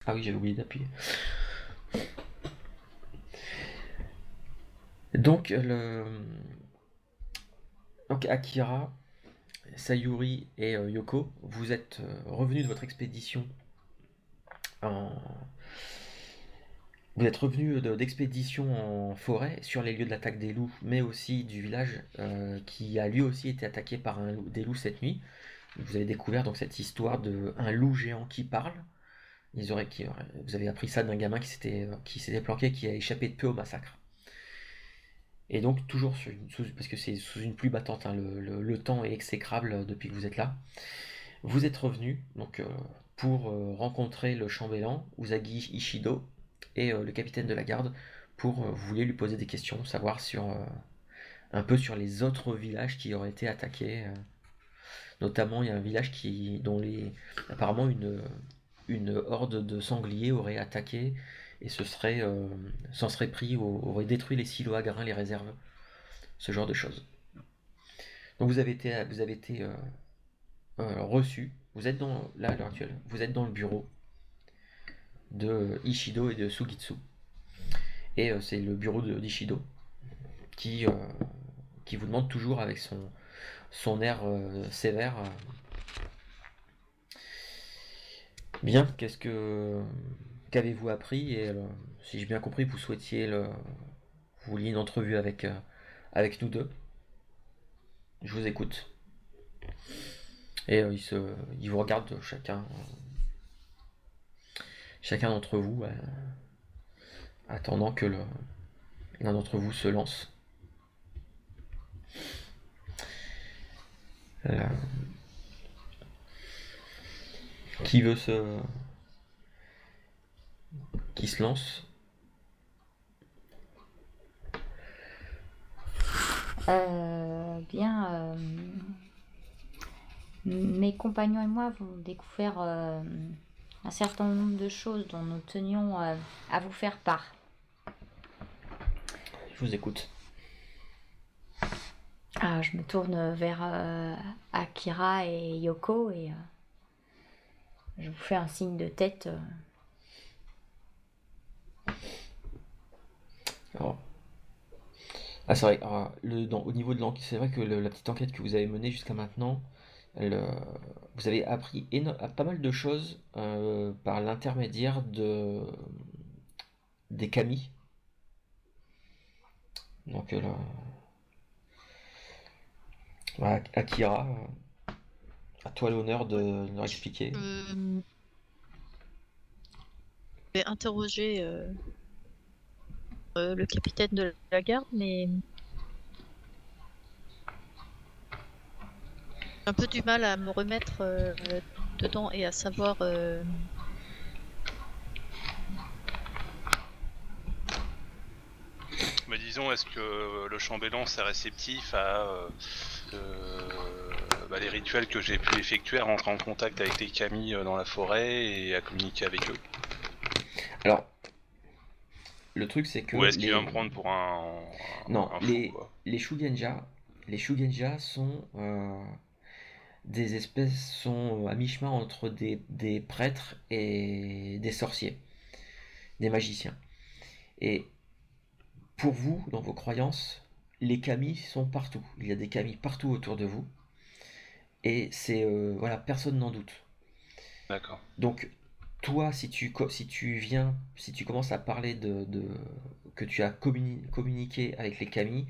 Ah oui, j'avais oublié d'appuyer. Donc, donc Akira, Sayuri et Yoko, vous êtes revenus de votre expédition en... Vous êtes revenus d'expédition en forêt sur les lieux de l'attaque des loups, mais aussi du village qui a lui aussi été attaqué par des loups cette nuit. Vous avez découvert donc cette histoire de un loup géant qui parle. Vous avez appris ça d'un gamin qui s'était planqué, qui a échappé de peu au massacre. Et donc toujours parce que c'est sous une pluie battante, hein, le temps est exécrable depuis que vous êtes là. Vous êtes revenu donc pour rencontrer le chambellan Usagi Ishido et le capitaine de la garde pour vous voulez lui poser des questions, savoir sur un peu sur les autres villages qui auraient été attaqués. Notamment, il y a un village dont apparemment une horde de sangliers aurait attaqué et s'en serait pris, aurait détruit les silos à grains, les réserves, ce genre de choses. Donc vous avez été reçu. Vous êtes là à l'heure actuelle, vous êtes dans le bureau de Ishido et de Sugitsu. Et c'est le bureau d'Ishido qui, euh, qui vous demande toujours avec son air sévère. Bien, qu'avez-vous appris et si j'ai bien compris, vous vouliez une entrevue avec nous deux. Je vous écoute. Et ils vous regardent chacun d'entre vous, attendant que l'un d'entre vous se lance. Euh, qui veut se, qui se lance? Bien, mes compagnons et moi avons découvert un certain nombre de choses dont nous tenions à vous faire part. Je vous écoute. Ah, je me tourne vers Akira et Yoko et je vous fais un signe de tête. Alors, ah, c'est vrai, alors, au niveau de l'enquête, c'est vrai que la petite enquête que vous avez menée jusqu'à maintenant, elle, vous avez appris pas mal de choses par l'intermédiaire des kami. Donc, Akira, à toi l'honneur de leur expliquer. Je vais interroger le capitaine de la garde, mais j'ai un peu du mal à me remettre dedans et à savoir Mais disons, est-ce que le chambellan c'est réceptif à les rituels que j'ai pu effectuer, à rentrer en contact avec les kami dans la forêt et à communiquer avec eux? Alors, le truc c'est Ou que est-ce qu'il va me prendre pour non, un fou, quoi? les Shugenja sont des espèces sont à mi-chemin entre des prêtres et des sorciers, des magiciens. Et pour vous, dans vos croyances, les kami sont partout. Il y a des kami partout autour de vous. Et voilà, personne n'en doute. D'accord. Donc, toi, si tu commences à parler que tu as communiqué avec les kami,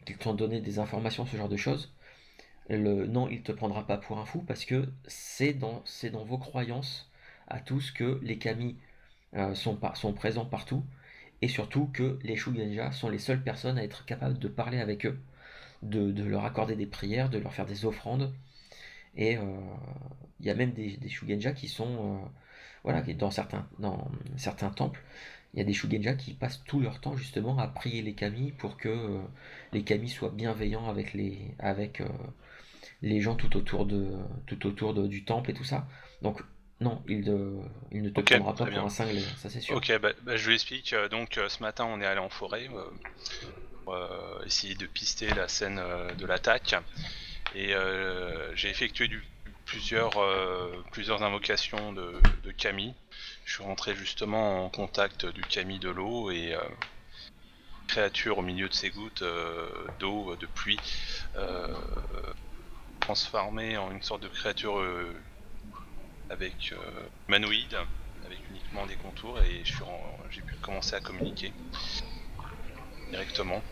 qu'ils t'ont donné des informations, ce genre de choses, non, il te prendra pas pour un fou parce que c'est dans vos croyances à tous que les kami sont présents partout et surtout que les Shugenja sont les seules personnes à être capables de parler avec eux, de leur accorder des prières, de leur faire des offrandes. Et il y a même des Shugenja qui sont voilà, dans certains temples, il y a des Shugenja qui passent tout leur temps justement à prier les kami pour que les kami soient bienveillants avec les gens tout autour du temple et tout ça. Donc non, il ne te Ok, prendra pas très pour bien. un cinglé, ça c'est sûr. Ok, je lui explique. Donc, ce matin, on est allé en forêt pour essayer de pister la scène de l'attaque. Et j'ai effectué plusieurs invocations de kami. je suis rentré justement en contact du Kami de l'eau et créature au milieu de ces gouttes d'eau, de pluie, transformée en une sorte de créature avec humanoïde, avec uniquement des contours, et j'ai pu commencer à communiquer directement.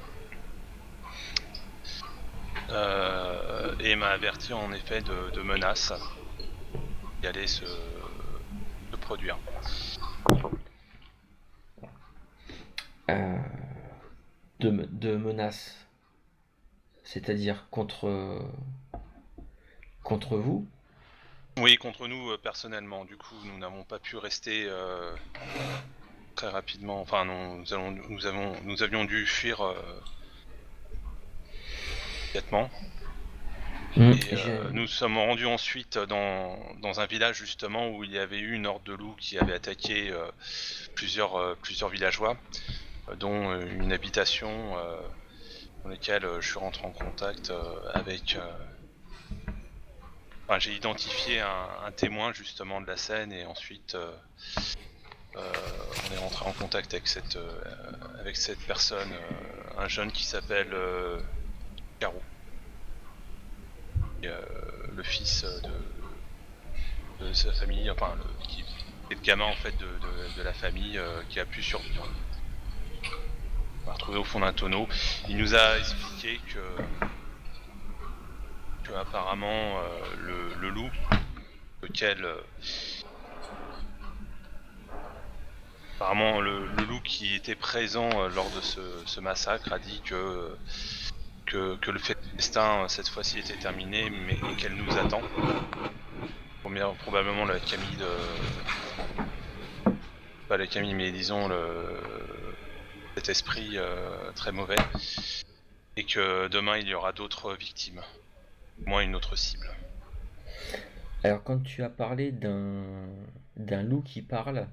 Et m'a averti en effet de menaces qui allaient se produire. De menaces, c'est-à-dire contre vous? Oui, contre nous personnellement. Du coup, nous n'avons pas pu rester très rapidement. Enfin, non, nous avions dû fuir immédiatement. Et nous sommes rendus ensuite dans un village justement où il y avait eu une horde de loups qui avait attaqué plusieurs villageois, dont une habitation dans laquelle je suis rentré en contact avec... Enfin, j'ai identifié un témoin justement de la scène, et ensuite on est rentré en contact avec cette personne, un jeune qui s'appelle Caro. Le fils de sa famille, enfin qui est le gamin en fait de la famille qui a pu survivre. On l'a retrouvé au fond d'un tonneau. Il nous a expliqué que apparemment le loup, lequel apparemment le loup qui était présent lors de ce massacre a dit que le festin cette fois-ci était terminé, mais qu'elle nous attend. Probablement la Camille pas la Camille, mais disons cet esprit très mauvais, et que demain il y aura d'autres victimes, au moins une autre cible. Alors quand tu as parlé d'un loup qui parle,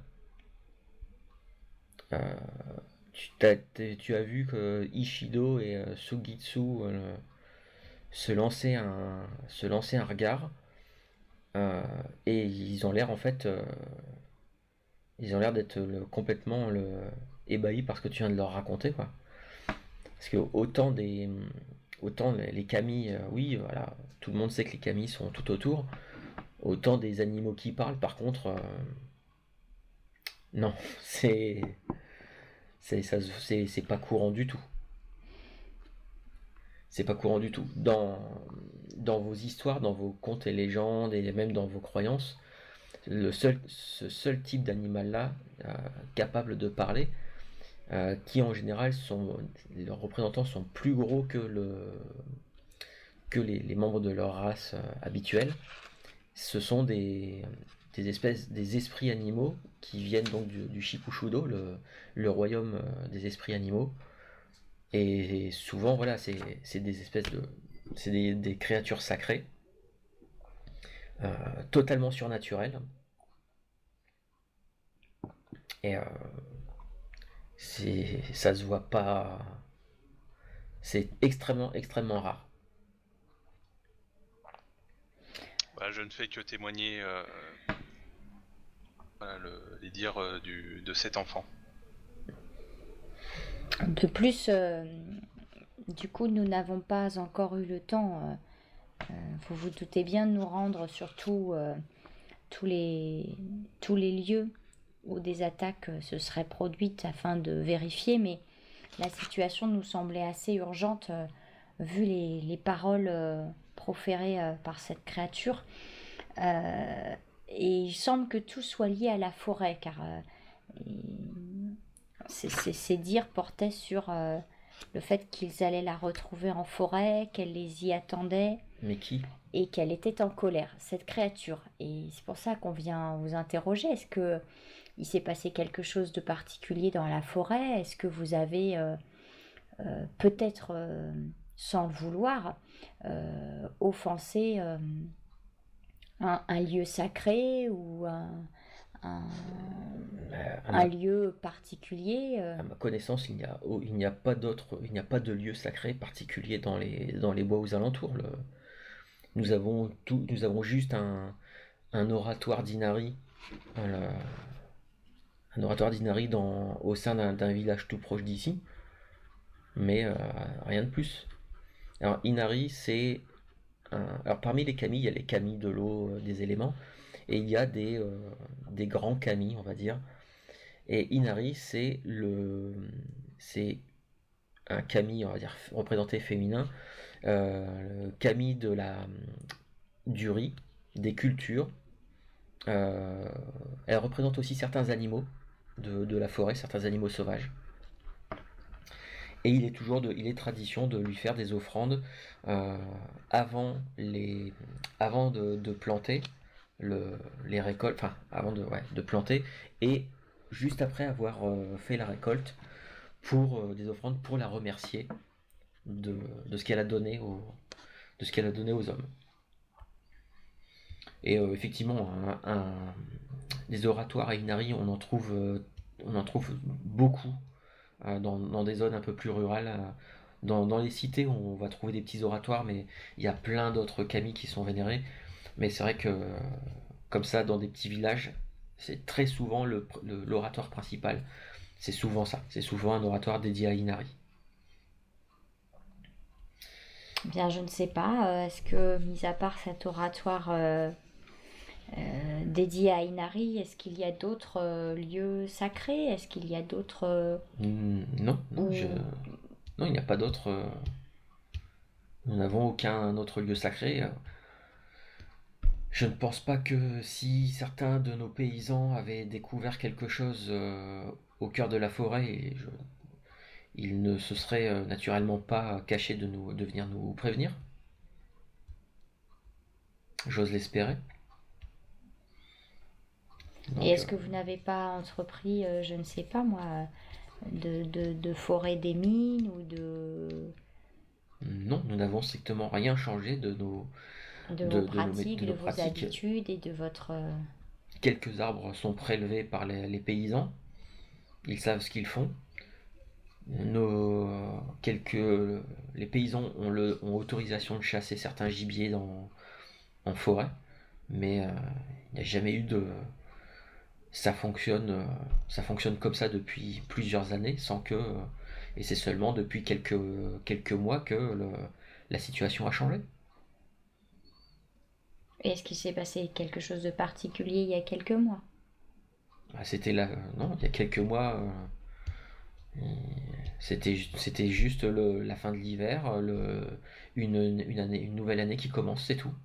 tu as vu que Ishido et Sugitsu se lançaient un regard, et ils ont l'air en fait d'être complètement ébahis par ce que tu viens de leur raconter, quoi. Parce que autant les kami, oui, voilà, tout le monde sait que les kami sont tout autour. Autant des animaux qui parlent, par contre, non, c'est pas courant du tout. C'est pas courant du tout. Dans vos histoires, dans vos contes et légendes, et même dans vos croyances, ce seul type d'animal-là, capable de parler, qui en général leurs représentants sont plus gros que les membres de leur race habituelle. Ce sont des esprits animaux qui viennent donc du Shikushudo, le royaume des esprits animaux. Et souvent, voilà, c'est des espèces c'est des créatures sacrées, totalement surnaturelles. Et ça se voit pas. C'est extrêmement, extrêmement rare. Bah, je ne fais que témoigner les dires de cet enfant. De plus, du coup, nous n'avons pas encore eu le temps, vous vous doutez bien, de nous rendre sur tous les lieux où des attaques se seraient produites afin de vérifier, mais la situation nous semblait assez urgente vu les paroles proférées par cette créature. Et il semble que tout soit lié à la forêt, car ces dires portaient sur le fait qu'ils allaient la retrouver en forêt, qu'elle les y attendait. Mais qui? Et qu'elle était en colère, cette créature. Et c'est pour ça qu'on vient vous interroger. Est-ce que il s'est passé quelque chose de particulier dans la forêt? Est-ce que vous avez peut-être, sans le vouloir, offensé un lieu sacré ou un lieu particulier? À ma connaissance, il n'y a pas de lieu sacré particulier dans les bois aux alentours. Nous avons juste un oratoire d'Inari d'Inari au sein d'un village tout proche d'ici, mais rien de plus. Alors Inari, alors parmi les kami, il y a les kami de l'eau, des éléments, et il y a des grands kami, on va dire. Et Inari, c'est un kami, on va dire, représenté féminin, le kami du riz, des cultures. Elle représente aussi certains animaux de la forêt, certains animaux sauvages. Et il est tradition de lui faire des offrandes avant de planter les récoltes, enfin avant de planter, et juste après avoir fait la récolte, pour des offrandes pour la remercier de ce qu'elle a donné aux hommes. Et effectivement, des oratoires à Inari, on en trouve beaucoup dans des zones un peu plus rurales. Dans les cités, on va trouver des petits oratoires, mais il y a plein d'autres kami qui sont vénérés. Mais c'est vrai que, comme ça, dans des petits villages, c'est très souvent l'oratoire principal. C'est souvent ça. C'est souvent un oratoire dédié à Inari. Bien, je ne sais pas. Est-ce que, mis à part cet oratoire dédié à Inari, est-ce qu'il y a d'autres lieux sacrés? Est-ce qu'il y a d'autres... Non, non, non, il n'y a pas d'autres. Nous n'avons aucun autre lieu sacré. Je ne pense pas que si certains de nos paysans avaient découvert quelque chose au cœur de la forêt, ils ne se seraient naturellement pas cachés de venir nous prévenir. J'ose l'espérer. Et est-ce que vous n'avez pas entrepris, je ne sais pas moi, de forer des mines ou de... Non, nous n'avons strictement rien changé de vos pratiques, de vos habitudes et de votre... Quelques arbres sont prélevés par les paysans. Ils savent ce qu'ils font. Les paysans ont autorisation de chasser certains gibiers en forêt, mais il n'y a jamais eu de... Ça fonctionne comme ça depuis plusieurs années, et c'est seulement depuis quelques mois que la situation a changé. Et est-ce qu'il s'est passé quelque chose de particulier il y a quelques mois? C'était là, non, il y a quelques mois, c'était juste la fin de l'hiver, une nouvelle année qui commence, c'est tout.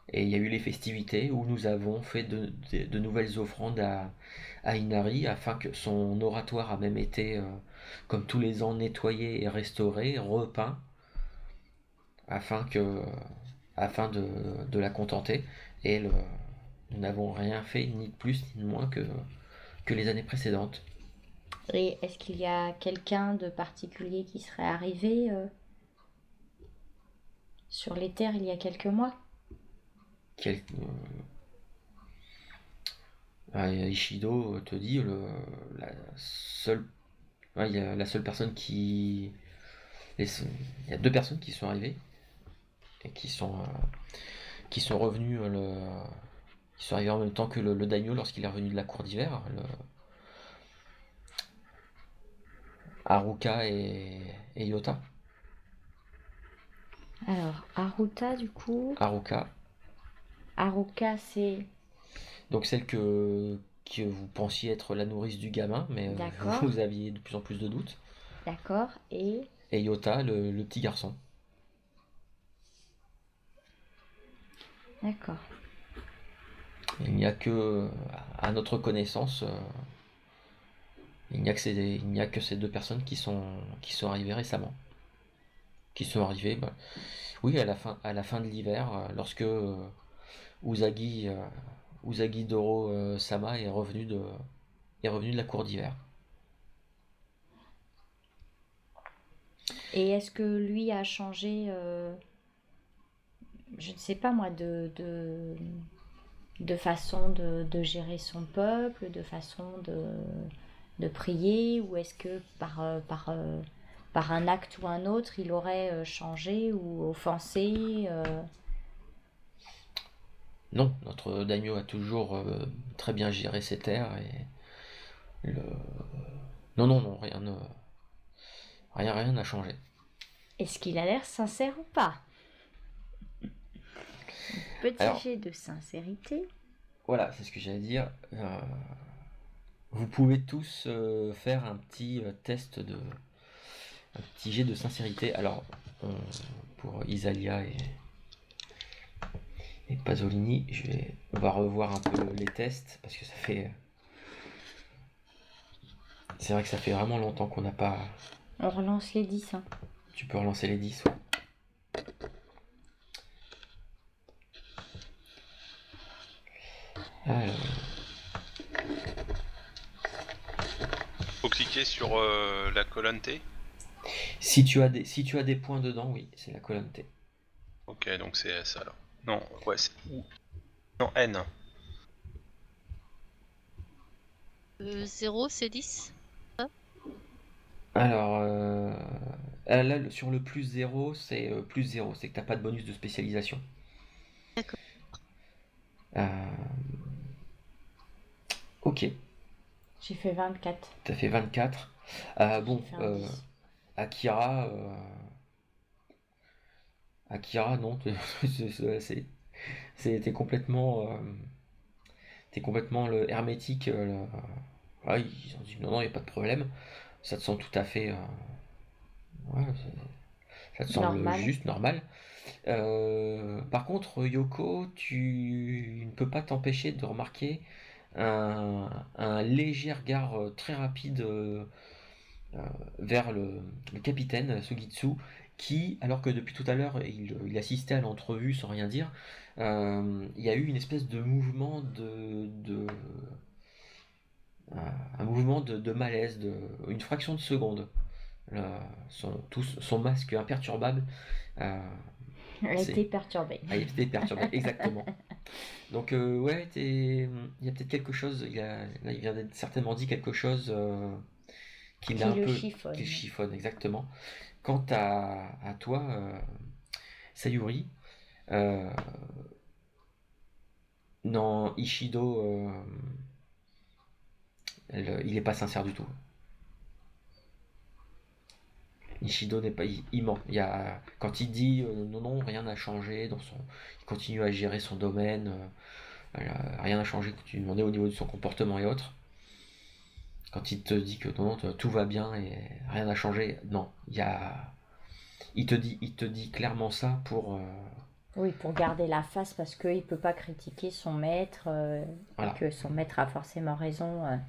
Et il y a eu les festivités où nous avons fait de nouvelles offrandes à Inari, afin que son oratoire a même été, comme tous les ans, nettoyé et restauré, repeint, afin de la contenter. Et nous n'avons rien fait, ni de plus ni de moins que les années précédentes. Et est-ce qu'il y a quelqu'un de particulier qui serait arrivé sur les terres il y a quelques mois? Ishido te dit la seule il y a la seule personne il y a deux personnes qui sont arrivées et qui sont revenues qui sont arrivées en même temps que le daimyo lorsqu'il est revenu de la cour d'hiver, Haruka et Yota. Alors, Haruta du coup. Haruka, c'est... Donc celle que vous pensiez être la nourrice du gamin, mais vous aviez de plus en plus de doutes. D'accord, et Yota, le petit garçon. D'accord. Il n'y a que, à notre connaissance, il n'y a que ces deux personnes qui sont arrivées récemment. Qui sont arrivées, oui, à la fin de l'hiver, lorsque Usagi Doro Sama est revenu de la cour d'hiver. Et est-ce que lui a changé, je ne sais pas moi, de façon de gérer son peuple, de façon de prier, ou est-ce que par un acte ou un autre, il aurait changé ou offensé Non, notre daimyo a toujours très bien géré ses terres et non, rien n'a changé. Est-ce qu'il a l'air sincère ou pas? Petit jet de sincérité. Voilà, c'est ce que j'allais dire. Vous pouvez tous faire un petit test un petit jet de sincérité. Alors, pour Isalia et Pasolini, on va revoir un peu les tests parce que c'est vrai que ça fait vraiment longtemps qu'on n'a pas. On relance les 10. Hein. Tu peux relancer les 10. Alors. Faut cliquer sur la colonne T. Si tu as des points dedans, oui, c'est la colonne T. Ok, donc c'est ça alors. Non, ouais, c'est non, N. 0, c'est 10. Alors, là, sur le plus 0, c'est plus 0, c'est que t'as pas de bonus de spécialisation. D'accord. Ok. J'ai fait 24. T'as fait 24. Bon, Akira, non, t'es complètement, le hermétique. Ah, ils ont dit non, il n'y a pas de problème. Ça te semble tout à fait, ouais, ça te semble Normal. juste normal. Par contre, Yoko, tu ne peux pas t'empêcher de remarquer un léger regard très rapide vers le capitaine Sugitsu, qui, alors que depuis tout à l'heure il assistait à l'entrevue sans rien dire, il y a eu une espèce de mouvement un mouvement de malaise, une fraction de seconde. Son masque imperturbable a été perturbé. A été perturbé, exactement. Donc ouais, il y a peut-être quelque chose, là, il vient d'être certainement dit quelque chose qui chiffonne, exactement. Quant à toi, Sayuri, non, Ishido, il est pas sincère du tout. Ishido n'est pas, il ment. Quand il dit non, rien n'a changé, il continue à gérer son domaine, rien n'a changé, tu demandais au niveau de son comportement et autres. Quand il te dit que non, tout va bien et rien n'a changé, non, il te dit clairement ça pour. Oui, pour garder la face parce qu'il ne peut pas critiquer son maître Voilà. et que son maître a forcément raison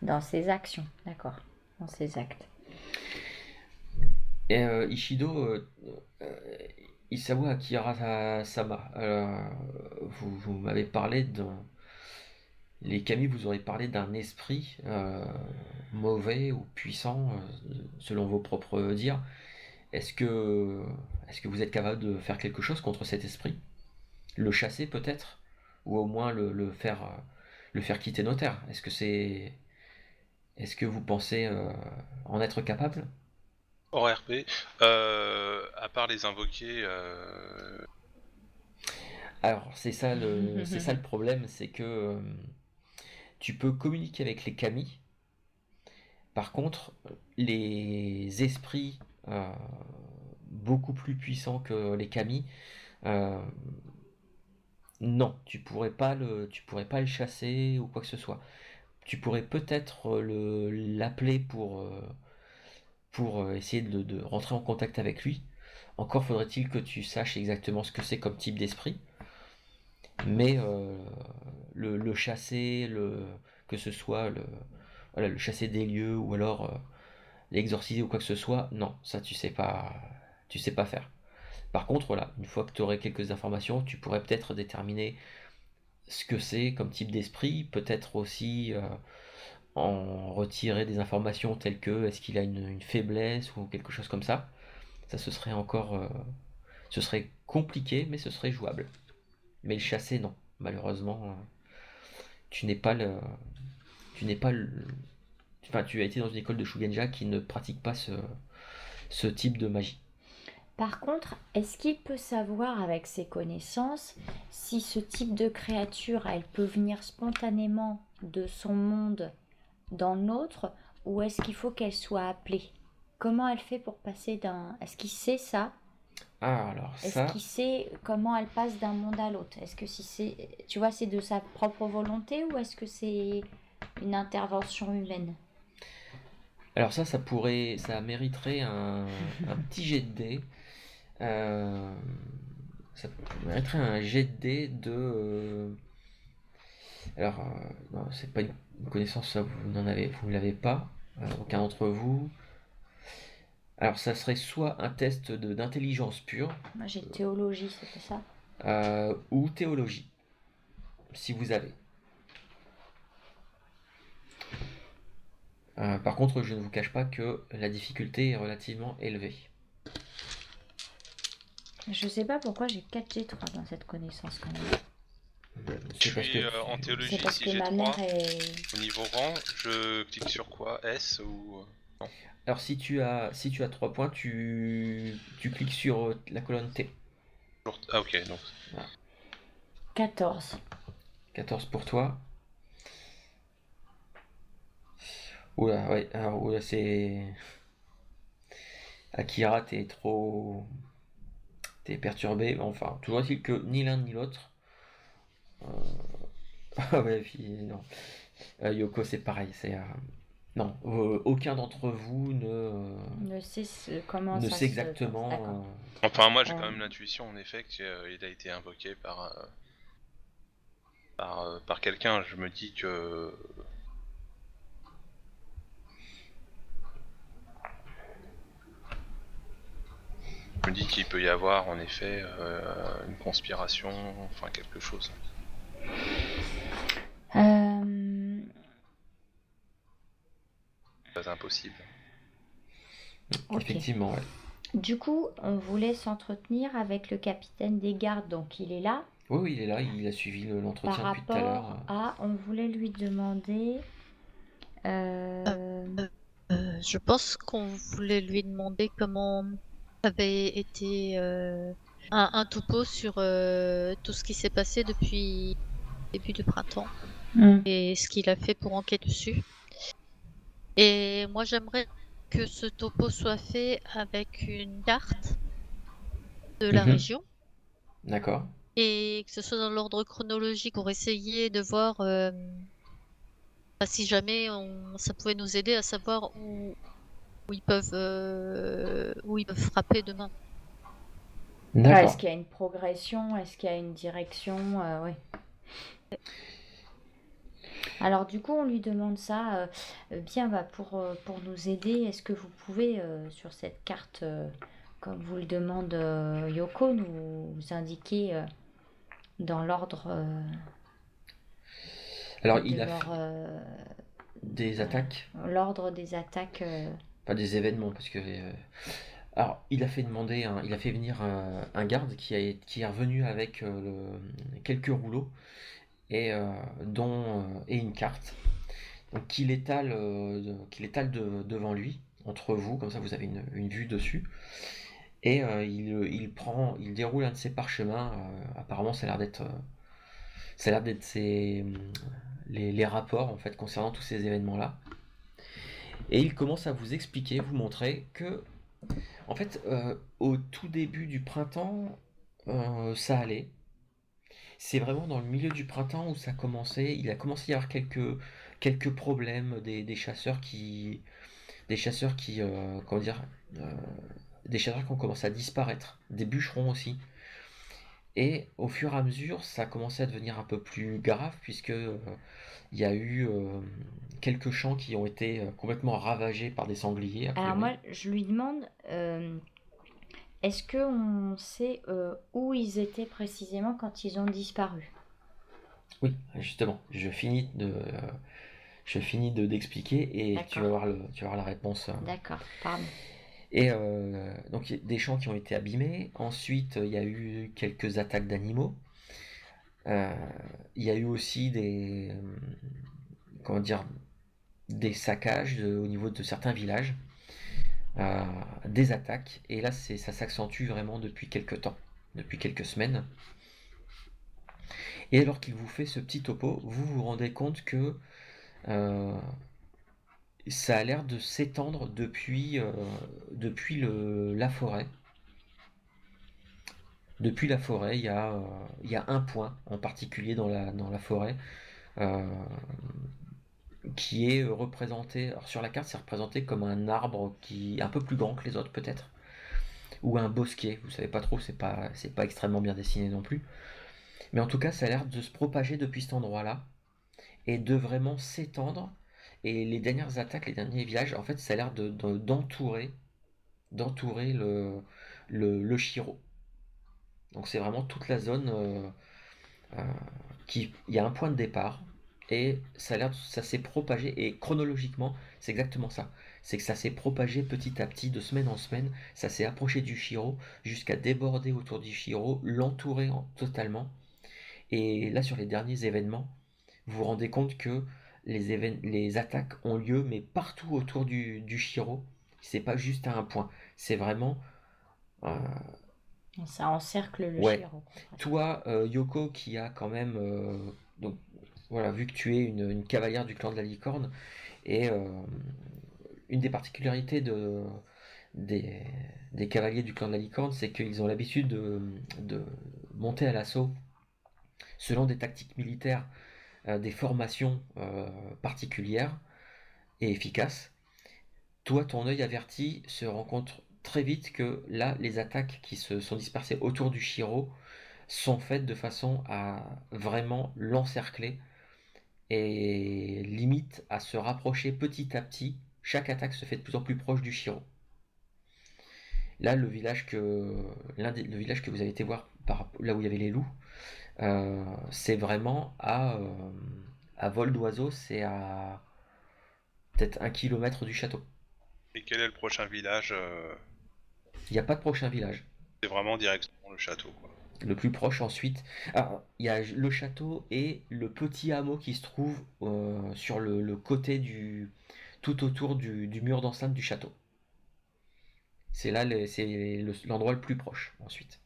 dans ses actions, d'accord, dans ses actes. Et Ishido, Isawa Akira-sama, vous m'avez parlé les kami vous aurez parlé d'un esprit mauvais ou puissant, selon vos propres dires. Est-ce que vous êtes capable de faire quelque chose contre cet esprit? Le chasser peut-être? Ou au moins le faire quitter nos terres? Est-ce que vous pensez en être capable? Hors RP, à part les invoquer. Alors c'est ça le problème, c'est que tu peux communiquer avec les kami. Par contre, les esprits beaucoup plus puissants que les kami, non, tu pourrais pas le chasser ou quoi que ce soit. Tu pourrais peut-être l'appeler pour essayer de rentrer en contact avec lui. Encore faudrait-il que tu saches exactement ce que c'est comme type d'esprit. Mais le chasser, que ce soit le chasser des lieux ou alors l'exorciser ou quoi que ce soit, non, ça tu sais pas faire. Par contre, voilà, une fois que tu aurais quelques informations, tu pourrais peut-être déterminer ce que c'est comme type d'esprit, peut-être aussi en retirer des informations telles que est-ce qu'il a une faiblesse ou quelque chose comme ça. Ça, ce serait encore, ce serait compliqué, mais ce serait jouable. Mais le chasser, non, malheureusement, tu n'es pas le, enfin, tu as été dans une école de Shugenja qui ne pratique pas ce type de magie. Par contre, est-ce qu'il peut savoir avec ses connaissances si ce type de créature, elle peut venir spontanément de son monde dans le nôtre, ou est-ce qu'il faut qu'elle soit appelée? Comment elle fait pour passer d'un... Est-ce qu'il sait ça? Alors Est-ce ça, qu'il sait comment elle passe d'un monde à l'autre? Est-ce que si c'est, tu vois, c'est de sa propre volonté ou est-ce que c'est une intervention humaine? alors ça mériterait un petit jet de dés. Ça mériterait un jet de dés de. Alors, non, c'est pas une connaissance, ça vous ne l'avez pas, aucun d'entre vous. Alors, ça serait soit un test d'intelligence pure, Moi j'ai théologie, c'était ça. ou théologie, si vous avez. Par contre, je ne vous cache pas que la difficulté est relativement élevée. Je sais pas pourquoi j'ai 4G3 dans cette connaissance quand même. Je suis en théologie, C'est parce si que j'ai ma 3 mère est... au niveau rang, je clique sur quoi? S ou non? Alors si tu as 3 points, tu cliques sur la colonne T. Ah ok, donc. Voilà. 14. 14 pour toi. Oula, ouais, alors oula, c'est... Akira, t'es perturbé. Enfin, toujours est-il que ni l'un ni l'autre. Ah ouais, non. Yoko, c'est pareil. Non, aucun d'entre vous Ne sait comment ne ça sait se... exactement. D'accord. Enfin, moi j'ai quand même l'intuition en effet qu'il a été invoqué par quelqu'un. Je me dis que. Je me dis qu'il peut y avoir en effet une conspiration, enfin quelque chose. Pas impossible. Ok. Effectivement, ouais. Du coup, on voulait s'entretenir avec le capitaine des gardes, donc il est là. Oui, il est là, il a suivi l'entretien depuis tout à l'heure. Par rapport à, on voulait lui demander... Je pense qu'on voulait lui demander comment avait été un topo sur tout ce qui s'est passé depuis le début du printemps et ce qu'il a fait pour enquêter dessus. Et moi, j'aimerais que ce topo soit fait avec une carte de la région. D'accord. Et que ce soit dans l'ordre chronologique pour essayer de voir si jamais ça pouvait nous aider à savoir où ils peuvent frapper demain. D'accord. Est-ce qu'il y a une progression? Est-ce qu'il y a une direction? Oui. Alors du coup, on lui demande ça. Bien, pour nous aider, est-ce que vous pouvez, sur cette carte, comme vous le demande Yoko, nous indiquer dans l'ordre Alors, il a fait des attaques. L'ordre des attaques. Pas des événements, parce que... Alors, il a fait venir un garde qui est revenu avec quelques rouleaux et une carte. Donc, qu'il étale devant lui, entre vous, comme ça vous avez une vue dessus. Et il déroule un de ses parchemins. Apparemment, ça a l'air d'être les rapports en fait concernant tous ces événements-là. Et il commence à vous expliquer, vous montrer que, en fait, au tout début du printemps, ça allait. C'est vraiment dans le milieu du printemps où ça commençait. Il a commencé à y avoir quelques problèmes, des chasseurs qui, comment dire, des chasseurs qui ont commencé à disparaître, des bûcherons aussi. Et au fur et à mesure, ça a commencé à devenir un peu plus grave puisque il y a eu quelques champs qui ont été complètement ravagés par des sangliers. Alors moi, je lui demande, est-ce qu'on sait où ils étaient précisément quand ils ont disparu? Oui, justement, je finis d'expliquer et tu vas voir la réponse. D'accord, pardon. Et donc il y a des champs qui ont été abîmés. Ensuite, il y a eu quelques attaques d'animaux. Il y a eu aussi des saccages au niveau de certains villages. des attaques. Et là, ça s'accentue vraiment depuis quelques temps, depuis quelques semaines. Et alors qu'il vous fait ce petit topo, vous vous rendez compte que ça a l'air de s'étendre depuis la forêt. Depuis la forêt, il y a un point en particulier dans la forêt euh, qui est représenté. Alors sur la carte, c'est représenté comme un arbre qui est un peu plus grand que les autres peut-être, ou un bosquet. Vous savez pas trop, c'est pas extrêmement bien dessiné non plus. Mais en tout cas, ça a l'air de se propager depuis cet endroit-là et de vraiment s'étendre. Et les dernières attaques, les derniers villages, en fait, ça a l'air d'entourer le Shiro. Donc c'est vraiment toute la zone euh, il y a un point de départ et ça s'est propagé et chronologiquement c'est exactement ça. C'est que ça s'est propagé petit à petit de semaine en semaine, ça s'est approché du Shiro jusqu'à déborder autour du Shiro, l'entourer totalement. Et là sur les derniers événements, vous vous rendez compte que les attaques ont lieu mais partout autour du Shiro. C'est pas juste à un point, c'est vraiment euh, Ça encercle le ouais. Shiro. Toi, Yoko, qui a quand même. Donc, voilà, vu que tu es une cavalière du clan de la licorne, et une des particularités des, des cavaliers du clan de la licorne, c'est qu'ils ont l'habitude de monter à l'assaut selon des tactiques militaires, des formations particulières et efficaces. Toi, ton œil averti se rend compte très vite que là, les attaques qui se sont dispersées autour du Shiro sont faites de façon à vraiment l'encercler et limite à se rapprocher petit à petit. Chaque attaque se fait de plus en plus proche du Shiro. Là, le village que vous avez été voir là où il y avait les loups, c'est vraiment à vol d'oiseau, c'est à peut-être 1 kilomètre du château. Et quel est le prochain village Il n'y a pas de prochain village. C'est vraiment directement le château, quoi. Le plus proche ensuite. Alors, il y a le château et le petit hameau qui se trouve sur le côté tout autour du mur d'enceinte du château. C'est là l'endroit le plus proche ensuite.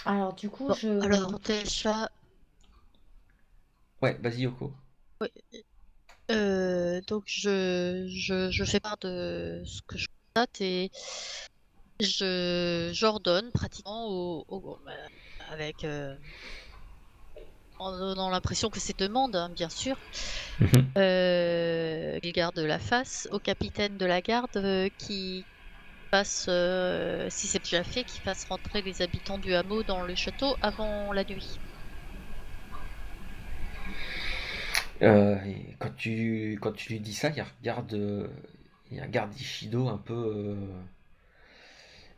Alors du coup, Bon, alors déjà, Ouais, vas-y Yoko. donc je fais part de ce que je constate et j'ordonne pratiquement avec en donnant l'impression que c'est demande, hein, bien sûr, qu'il garde la face au capitaine de la garde qui fasse, si c'est déjà fait, qu'il fasse rentrer les habitants du hameau dans le château avant la nuit. Et quand tu lui dis ça, il regarde Ishido un peu.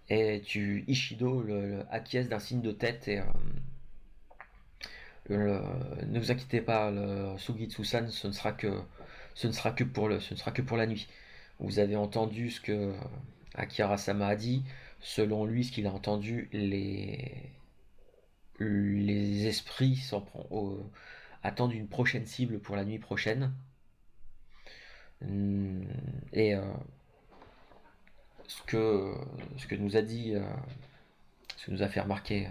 Et Ishido acquiesce d'un signe de tête et ne vous inquiétez pas, le Sugitsu-san, ce ne sera que pour la nuit. Vous avez entendu ce que Akira-sama a dit. Selon lui, ce qu'il a entendu, les esprits attendent une prochaine cible pour la nuit prochaine. Et ce que nous a dit, ce que nous a fait remarquer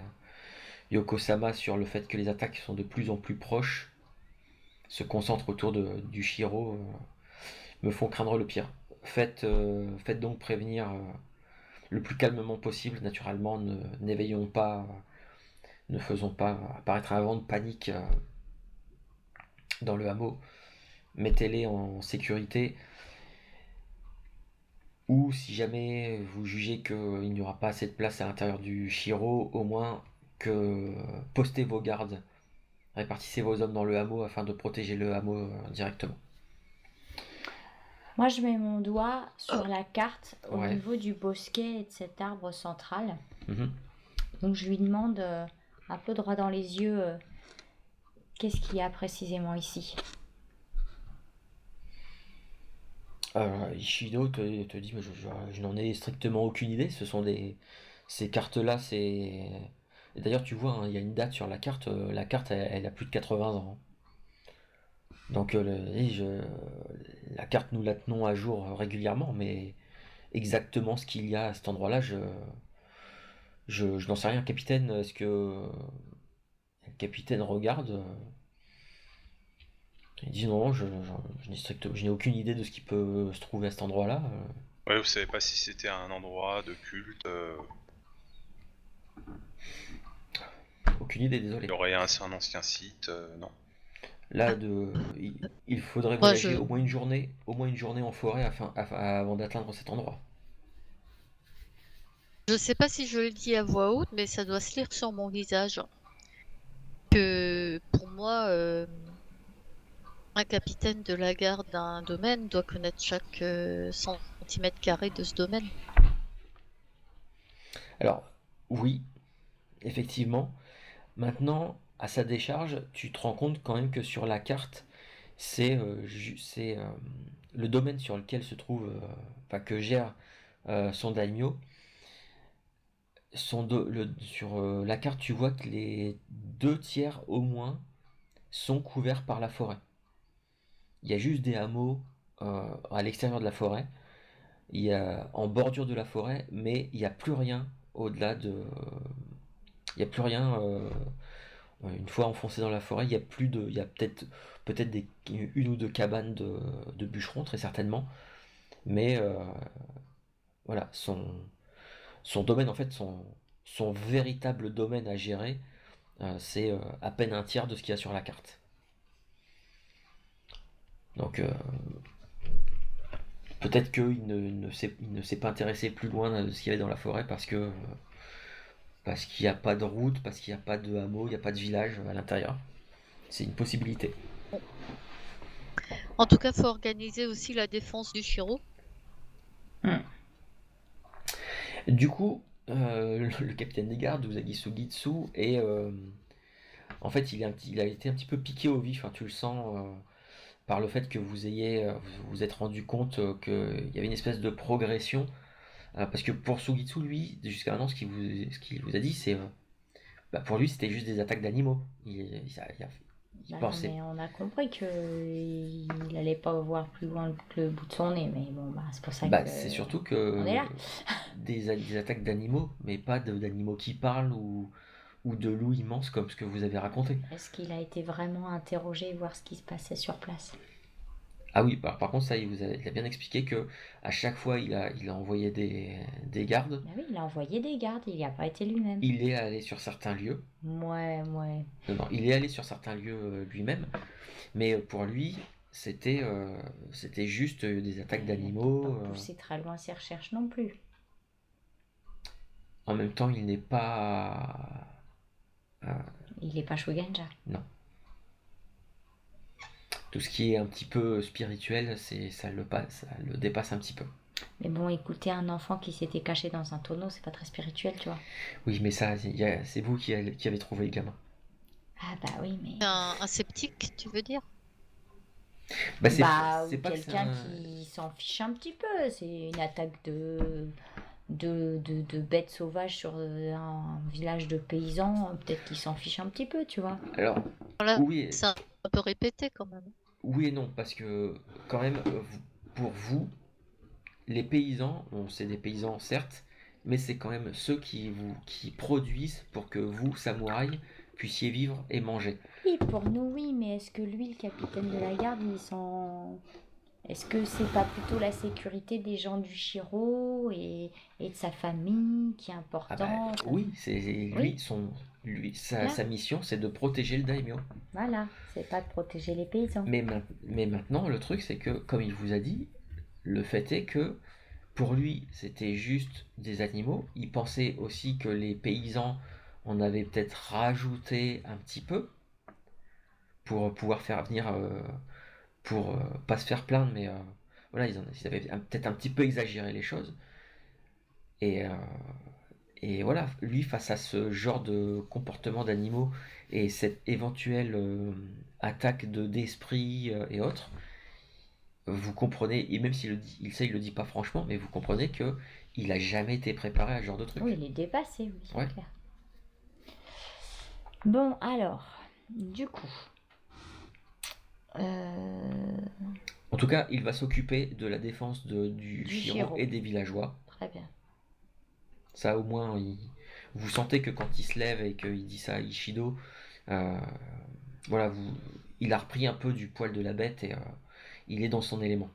Yoko-sama sur le fait que les attaques sont de plus en plus proches, se concentrent autour du Shiro, me font craindre le pire. Faites donc prévenir le plus calmement possible, naturellement, n'éveillons pas, ne faisons pas apparaître un vent de panique dans le hameau. Mettez-les en sécurité. Ou si jamais vous jugez qu'il n'y aura pas assez de place à l'intérieur du Shiro, au moins que postez vos gardes, répartissez vos hommes dans le hameau afin de protéger le hameau directement. Moi, je mets mon doigt sur la carte au Ouais. niveau du bosquet et de cet arbre central. Mhm. Donc, je lui demande un peu droit dans les yeux qu'est-ce qu'il y a précisément ici. Ishido te dit, mais je n'en ai strictement aucune idée. Ces cartes-là, c'est. Et d'ailleurs, tu vois, hein, il y a une date sur la carte. La carte, elle a plus de 80 ans. Donc la carte, nous la tenons à jour régulièrement, mais exactement ce qu'il y a à cet endroit-là, je n'en sais rien. Capitaine, est-ce que le capitaine regarde? Il dit non, je n'ai aucune idée de ce qui peut se trouver à cet endroit-là. Ouais, vous savez pas si c'était un endroit de culte. Aucune idée, désolé. Il y aurait un ancien site, non. Là, il faudrait Moi, voyager au moins une journée en forêt avant d'atteindre cet endroit. je sais pas si je le dis à voix haute, mais ça doit se lire sur mon visage. Que pour moi, un capitaine de la garde d'un domaine doit connaître chaque centimètre carré de ce domaine. Alors, oui, effectivement. Maintenant, à sa décharge, tu te rends compte quand même que sur la carte, c'est le domaine sur lequel se trouve, que gère son daimyo. Sur la carte, tu vois que les 2 tiers au moins sont couverts par la forêt. Il y a juste des hameaux à l'extérieur de la forêt, il y a en bordure de la forêt, mais il n'y a plus rien au-delà de. Il n'y a plus rien. Une fois enfoncé dans la forêt, il y a plus de. Il y a peut-être une ou deux cabanes de bûcherons, très certainement. Mais voilà, son domaine, en fait, son véritable domaine à gérer, c'est à peine un tiers de ce qu'il y a sur la carte. Donc peut-être qu'il ne s'est pas intéressé plus loin de ce qu'il y avait dans la forêt parce qu'il n'y a pas de route, parce qu'il n'y a pas de hameau, il n'y a pas de village à l'intérieur. C'est une possibilité. En tout cas, faut organiser aussi la défense du Shiro. Du coup, le capitaine des gardes, Usagi Sugitsu, et en fait, il a été un petit peu piqué au vif. Hein, tu le sens par le fait que vous vous êtes rendu compte qu'il y avait une espèce de progression. Parce que pour Sugitsu, lui, jusqu'à maintenant, ce qu'il vous a dit, c'est pour lui, c'était juste des attaques d'animaux. Il pensait. Mais on a compris qu'il n'allait pas voir plus loin que le bout de son nez. Mais bon, c'est pour ça que. C'est surtout que on est là. des attaques d'animaux, mais pas d'animaux qui parlent ou de loups immenses comme ce que vous avez raconté. Est-ce qu'il a été vraiment interrogé, voir ce qui se passait sur place? Ah oui, par contre, ça, il a bien expliqué que à chaque fois, il a envoyé des gardes. Ah oui, il a envoyé des gardes, il n'y a pas été lui-même. Il est allé sur certains lieux. Ouais. Non, il est allé sur certains lieux lui-même, mais pour lui, c'était juste des attaques d'animaux. Il n'a pas poussé très loin ses recherches non plus. En même temps, il n'est pas. Il n'est pas Shugenja. Non. Tout ce qui est un petit peu spirituel, ça le dépasse un petit peu. Mais bon, écouter un enfant qui s'était caché dans un tonneau, c'est pas très spirituel, tu vois. Oui, mais ça, c'est vous qui avez trouvé le gamin. Ah bah oui, mais... Un sceptique, tu veux dire? C'est pas quelqu'un qui s'en fiche un petit peu. C'est une attaque de bêtes sauvages sur un village de paysans. Peut-être qu'il s'en fiche un petit peu, tu vois. Alors, Voilà, oui, c'est un peu répété quand même. Oui et non, parce que quand même, pour vous, les paysans, bon, c'est des paysans certes, mais c'est quand même ceux qui produisent pour que vous, samouraïs, puissiez vivre et manger. Oui, pour nous, oui, mais est-ce que lui, le capitaine de la garde, est-ce que c'est pas plutôt la sécurité des gens du Shiro et de sa famille qui est importante? Oui, c'est sa mission, c'est de protéger le daimyo. Voilà, c'est pas de protéger les paysans. Mais maintenant, le truc, c'est que, comme il vous a dit, le fait est que pour lui, c'était juste des animaux. Il pensait aussi que les paysans en avaient peut-être rajouté un petit peu pour pouvoir faire venir, pour pas se faire plaindre, mais voilà, ils avaient peut-être un petit peu exagéré les choses. Et voilà, lui, face à ce genre de comportement d'animaux et cette éventuelle attaque d'esprit et autres, vous comprenez, et même s'il le dit pas franchement, mais vous comprenez que il a jamais été préparé à ce genre de truc. Oui, il est dépassé, oui, c'est Ouais. clair. Bon, alors, du coup, tout cas, il va s'occuper de la défense du Shiro Shiro. et des villageois. Très bien. Ça, au moins, vous sentez que quand il se lève et qu'il dit ça à Ishido, voilà, il a repris un peu du poil de la bête et il est dans son élément.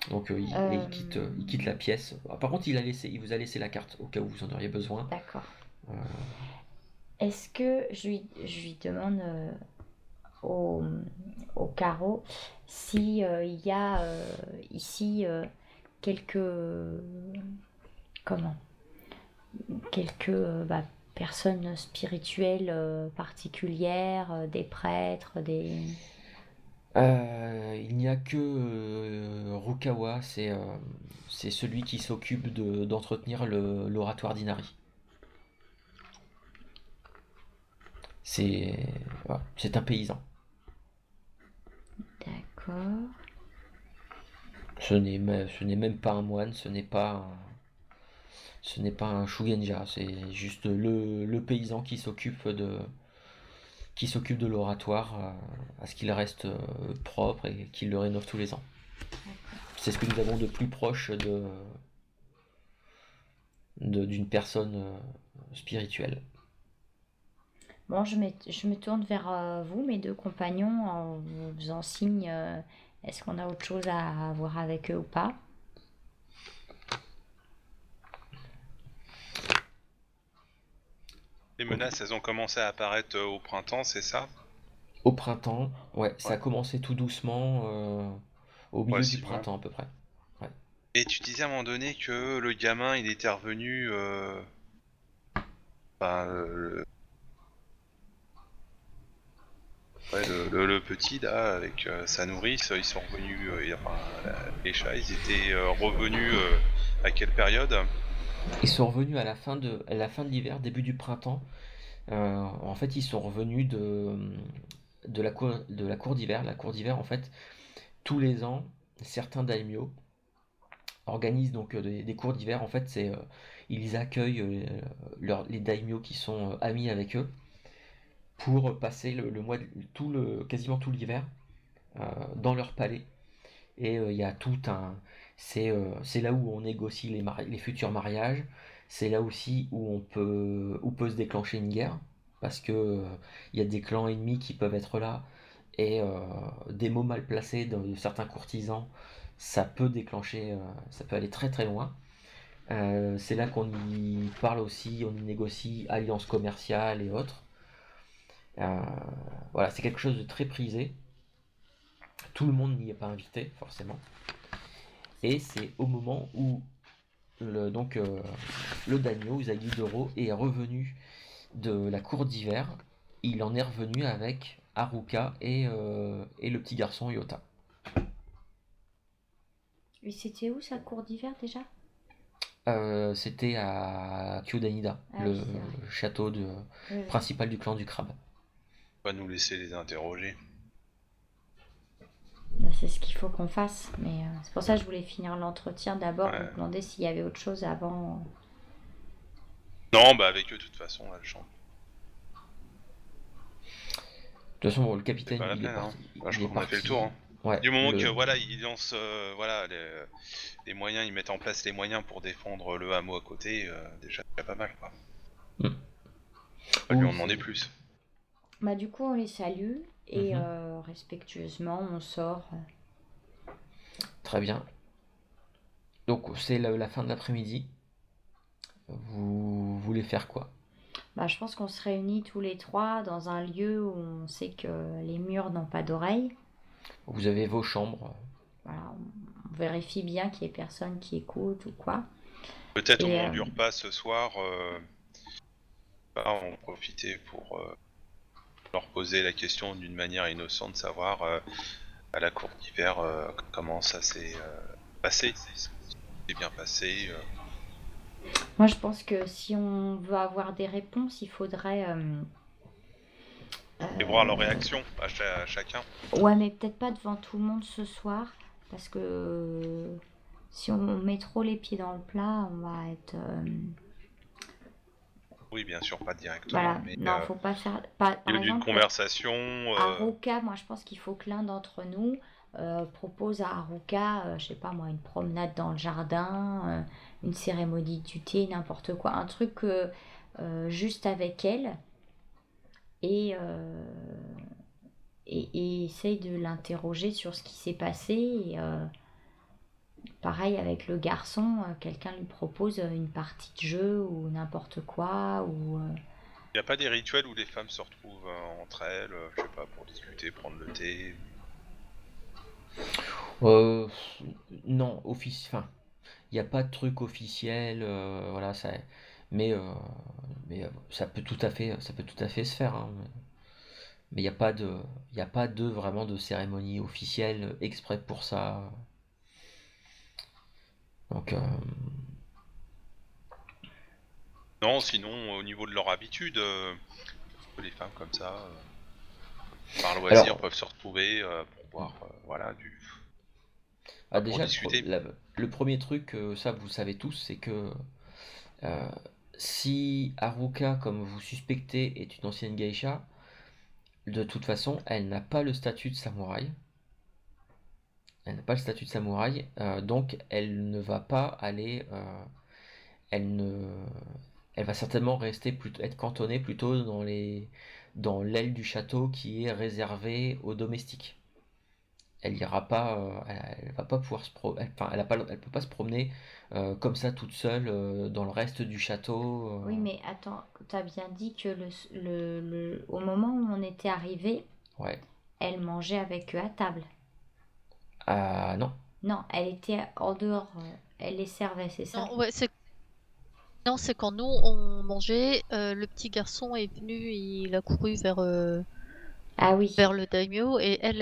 Donc il quitte la pièce. Par contre, il vous a laissé la carte au cas où vous en auriez besoin. D'accord. Est-ce que je lui demande au carreau si il y a ici quelques personnes spirituelles particulières, des prêtres, des... Il n'y a que Rukawa, c'est celui qui s'occupe d'entretenir l'oratoire d'Inari. C'est un paysan. D'accord. Ce n'est même pas un moine, ce n'est pas un Shugenja, c'est juste le paysan qui s'occupe de l'oratoire à ce qu'il reste propre et qu'il le rénove tous les ans. C'est ce que nous avons de plus proche d'une personne spirituelle. Bon, je me tourne vers vous, mes deux compagnons, en vous faisant signe. Est-ce qu'on a autre chose à voir avec eux ou pas? Les menaces, elles ont commencé à apparaître au printemps, c'est ça? Au printemps, ouais, ça a commencé tout doucement au milieu du bon. printemps à peu près. Ouais. Et tu disais à un moment donné que le gamin, il était revenu... le petit là, avec sa nourrice, ils sont revenus, les chats, ils étaient revenus à quelle période? Ils sont revenus à la fin de l'hiver, début du printemps. En fait, ils sont revenus de la cour d'hiver. La cour d'hiver, en fait, tous les ans, certains daimyo organisent donc des cours d'hiver. En fait, ils accueillent les daimyo qui sont amis avec eux pour passer le mois, quasiment tout l'hiver dans leur palais. Et il y a tout un... C'est là où on négocie les futurs mariages. C'est là aussi où peut se déclencher une guerre. Parce que il y a des clans ennemis qui peuvent être là. Et des mots mal placés de certains courtisans, ça peut déclencher... ça peut aller très très loin. C'est là qu'on y parle aussi, on y négocie alliances commerciales et autres. Voilà, c'est quelque chose de très prisé. Tout le monde n'y est pas invité, forcément. Et c'est au moment où le daimyo Usagi-Doro est revenu de la cour d'hiver. Il en est revenu avec Haruka et le petit garçon Yota. Et c'était où sa cour d'hiver déjà? C'était à Kyodanida, le château principal du clan du crabe. On va nous laisser les interroger. C'est ce qu'il faut qu'on fasse, mais c'est pour ça que je voulais finir l'entretien d'abord, vous demander s'il y avait autre chose avant. Non, bah avec eux de toute façon, là, le champ. De toute façon, le capitaine, il est parti. Je crois qu'on a fait le tour. Hein. Ouais, du moment que voilà, ils lancent les moyens, ils mettent en place les moyens pour défendre le hameau à côté, déjà pas mal quoi. On va lui en demander plus. Bah du coup on les salue et respectueusement on sort. Très bien. Donc c'est la fin de l'après-midi. Vous voulez faire quoi? Bah je pense qu'on se réunit tous les trois dans un lieu où on sait que les murs n'ont pas d'oreilles. Vous avez vos chambres. Voilà, on vérifie bien qu'il n'y ait personne qui écoute ou quoi. Peut-être au moment du repas ce soir, on profiter pour leur poser la question d'une manière innocente, de savoir à la cour d'hiver comment ça s'est passé, si c'est bien passé. Moi je pense que si on veut avoir des réponses, il faudrait... et voir leur réaction à chacun. Ouais, mais peut-être pas devant tout le monde ce soir, parce que si on met trop les pieds dans le plat, on va être... Oui, bien sûr, pas directement. Voilà, mais, non, faut pas faire... Par il y a eu une conversation... À Roca, moi je pense qu'il faut que l'un d'entre nous propose à Haruka, je sais pas moi, une promenade dans le jardin, une cérémonie du thé, n'importe quoi, un truc juste avec elle, et, euh, et essaye de l'interroger sur ce qui s'est passé. Et, pareil avec le garçon, quelqu'un lui propose une partie de jeu ou n'importe quoi, ou Il n'y a pas des rituels où les femmes se retrouvent entre elles, je sais pas, pour discuter, prendre le thé. Non, enfin, il n'y a pas de truc officiel, voilà, mais, euh, mais ça peut tout à fait se faire, hein. Mais il y a pas de vraiment de cérémonie officielle exprès pour ça. Donc, Non, sinon, au niveau de leur habitude, les femmes comme ça, par loisir, alors, peuvent se retrouver pour boire, voilà, pour déjà, discuter. le premier truc, ça vous savez tous, c'est que euh, si Haruka, comme vous suspectez, est une ancienne geisha, de toute façon, elle n'a pas le statut de samouraï. Elle n'a pas le statut de samouraï, donc elle ne va pas aller. Elle ne, Elle va certainement être cantonnée plutôt dans l'aile du château qui est réservée aux domestiques. Elle ira pas, elle va pas pouvoir enfin, elle peut pas se promener comme ça toute seule dans le reste du château. Oui, mais attends, t'as bien dit que au moment où on était arrivé, Ouais. elle mangeait avec eux à table. Ah non. Non, elle était en dehors, elle les servait, c'est ça? Non, ouais, c'est quand nous on mangeait, le petit garçon est venu, il a couru Ah oui. vers le daimyo et elle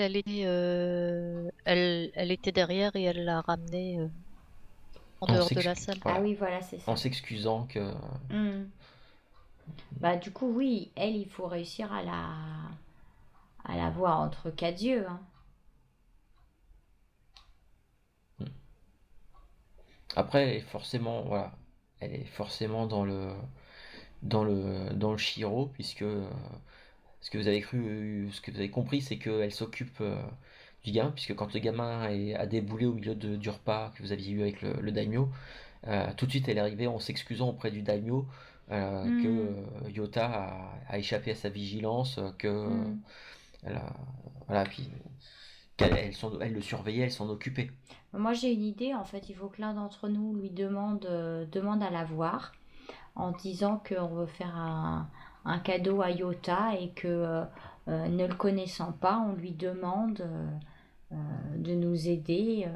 était derrière et elle l'a ramené en On dehors de la s'excuse. salle. Ah Voilà. oui, voilà, c'est ça. En s'excusant que. Hmm. Bah du coup, oui, elle, il faut réussir à la voir entre quatre yeux, hein. Après, voilà, elle est forcément dans le Shiro, puisque ce que vous avez ce que vous avez compris, c'est qu'elle s'occupe du gamin, puisque quand le gamin a déboulé au milieu du repas que vous aviez eu avec le daimyo, tout de suite elle est arrivée en s'excusant auprès du daimyo que Hmm. Yota a échappé à sa vigilance, Hmm. voilà, puis elle le surveillait, elle s'en occupait. Moi, j'ai une idée, en fait, il faut que l'un d'entre nous lui demande à la voir en disant qu'on veut faire un cadeau à Yota et que, ne le connaissant pas, on lui demande de nous aider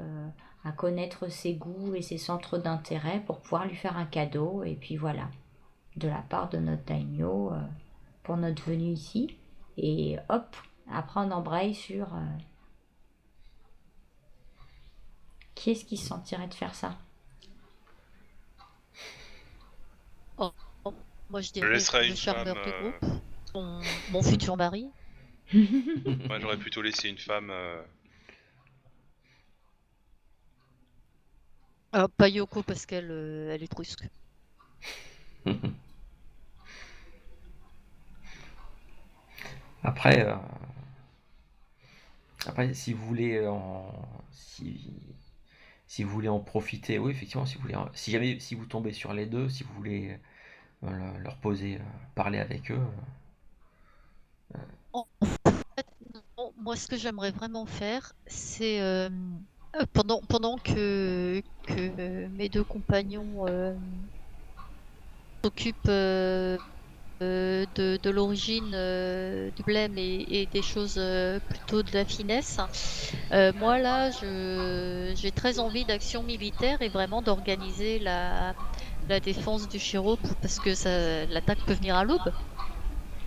à connaître ses goûts et ses centres d'intérêt pour pouvoir lui faire un cadeau. Et puis voilà, de la part de notre daimyo pour notre venue ici. Et hop, après on embraye sur qui est-ce qui se sentirait de faire ça. Oh, oh, moi je Je dirais laisserai le une charmeur femme. du groupe, mon futur mari. Moi, j'aurais plutôt laissé une femme. Pas Yoko parce elle est brusque. Après, après, si vous voulez si vous voulez en profiter, oui, effectivement, si vous tombez sur les deux, si vous voulez leur poser, parler avec eux. En fait, non, moi ce que j'aimerais vraiment faire, c'est pendant que mes deux compagnons s'occupent de l'origine du blême et des choses plutôt de la finesse. Moi là, j'ai très envie d'action militaire et vraiment d'organiser la défense du Shiro parce que l'attaque peut venir à l'aube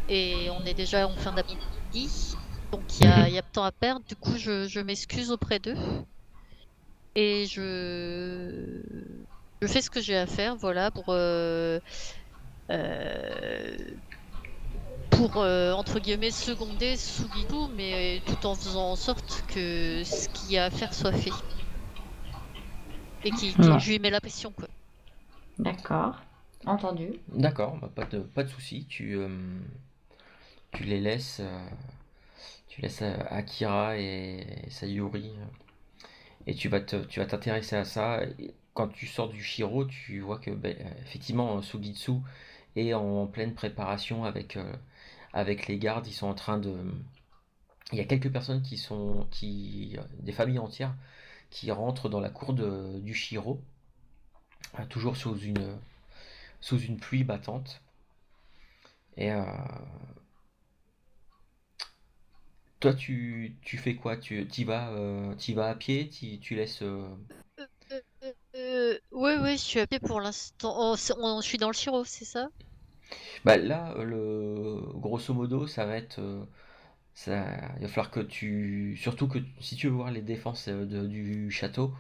et on est déjà en fin d'après-midi, donc Mhm. il y a temps à perdre. Du coup, je m'excuse auprès d'eux et je fais ce que j'ai à faire, voilà, euh, pour entre guillemets seconder Sugiku, mais tout en faisant en sorte que ce qu'il y a à faire soit fait et Ouais. je lui mets la pression, quoi. D'accord, entendu. D'accord, bah, pas de souci. Tu les laisses, Tu laisses Akira et Sayuri et tu vas t'intéresser à ça. Et quand tu sors du Shiro, tu vois que effectivement Sugitsu est en pleine préparation avec les gardes. Ils sont en train de. Il y a quelques personnes des familles entières qui rentrent dans la cour du Shiro, toujours sous une pluie battante. Et toi, tu fais quoi? T'y vas à pied? Tu laisses. Ouais, je suis à pied pour l'instant. Je suis dans le Chiro, c'est ça? Bah là, grosso modo, ça va être. Il va falloir que tu. Surtout que si tu veux voir les défenses du château,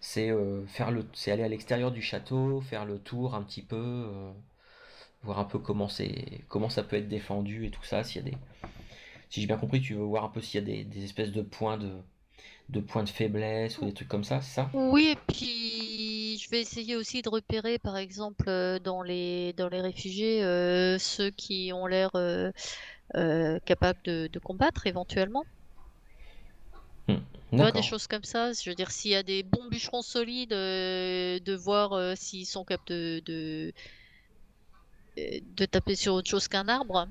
c'est aller à l'extérieur du château, faire le tour un petit peu, voir un peu comment ça peut être défendu et tout ça. Si j'ai bien compris, tu veux voir un peu s'il y a des espèces de points de faiblesse ou des trucs comme ça, c'est ça? Oui, et puis je vais essayer aussi de repérer, par exemple, dans les réfugiés, ceux qui ont l'air capables de combattre éventuellement. Hmm. Tu vois, des D'accord. choses comme ça. Je veux dire, s'il y a des bons bûcherons solides, de voir s'ils sont capables de taper sur autre chose qu'un arbre.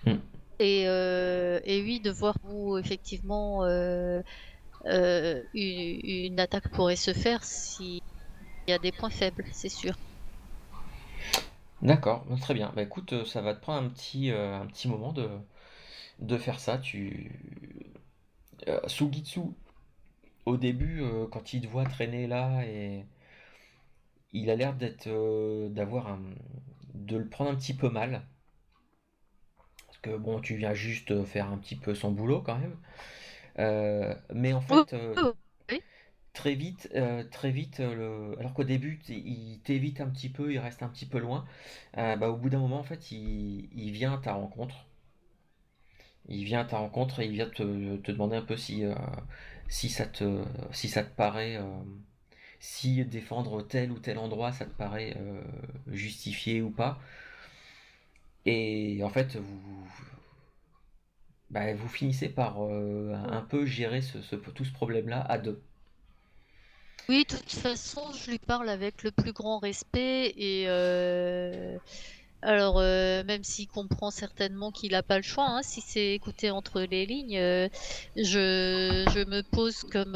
Hmm. Et oui, de voir où effectivement une attaque pourrait se faire s'il y a des points faibles, c'est sûr. D'accord, très bien. Bah écoute, ça va te prendre un petit moment de faire ça. Sugitsu, au début, quand il te voit traîner là, et il a l'air de le prendre un petit peu mal. Parce que bon, tu viens juste faire un petit peu son boulot quand même. Mais en Oui, fait, oui. très vite, alors qu'au début, il t'évite un petit peu, il reste un petit peu loin. Au bout d'un moment, en fait, il vient à ta rencontre. Il vient à ta rencontre et il vient te demander un peu si ça te paraît, si défendre tel ou tel endroit, ça te paraît justifié ou pas. Et en fait, vous finissez par un peu gérer tout ce problème-là à deux. Oui, de toute façon, je lui parle avec le plus grand respect et alors même s'il comprend certainement qu'il n'a pas le choix, hein, si c'est écouté entre les lignes, je me pose comme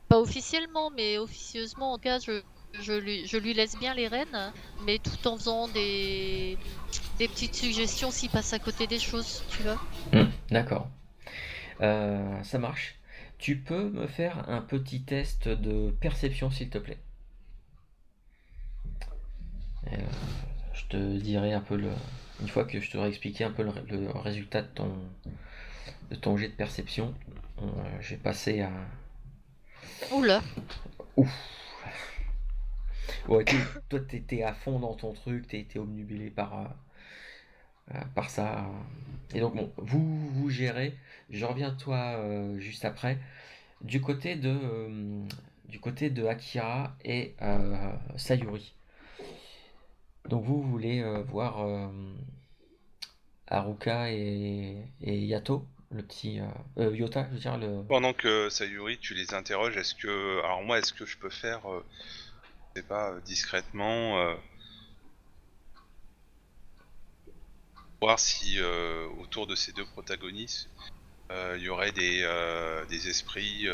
pas officiellement, mais officieusement, en tout cas, je lui laisse bien les rênes, mais tout en faisant des petites suggestions s'il passe à côté des choses, tu vois. D'accord. Ça marche. Tu peux me faire un petit test de perception, s'il te plaît. Euh, je te dirai un peu une fois que je t'aurai expliqué un peu le résultat de ton jet de perception. J'ai passé à. Oula. Ouf. Ouais, toi, t'es à fond dans ton truc, t'es obnubilé par ça. Et donc, bon, vous gérez. Je reviens à toi juste après. Du côté du côté de Akira et Sayuri. Donc, vous voulez voir Haruka et Yato, le petit. Yota, je veux dire, le. Pendant que Sayuri, tu les interroges, alors moi, est-ce que je peux faire, je sais pas, discrètement, voir si autour de ces deux protagonistes, il y aurait des esprits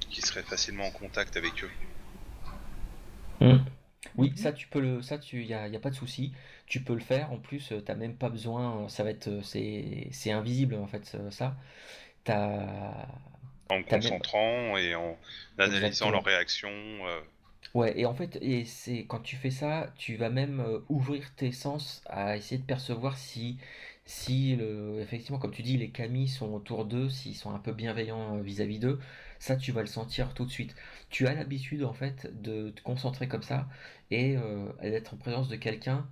qui seraient facilement en contact avec eux. Hmm. Oui, ça tu peux y a pas de souci. Tu peux le faire. En plus, t'as même pas besoin. C'est invisible en fait ça. T'as, En me t'as même concentrant et en analysant leurs exactement. réactions. Ouais, et en fait, c'est quand tu fais ça, tu vas même ouvrir tes sens à essayer de percevoir si effectivement, comme tu dis, les Kami sont autour d'eux, s'ils sont un peu bienveillants vis-à-vis d'eux, ça tu vas le sentir tout de suite. Tu as l'habitude en fait de te concentrer comme ça et d'être en présence de quelqu'un,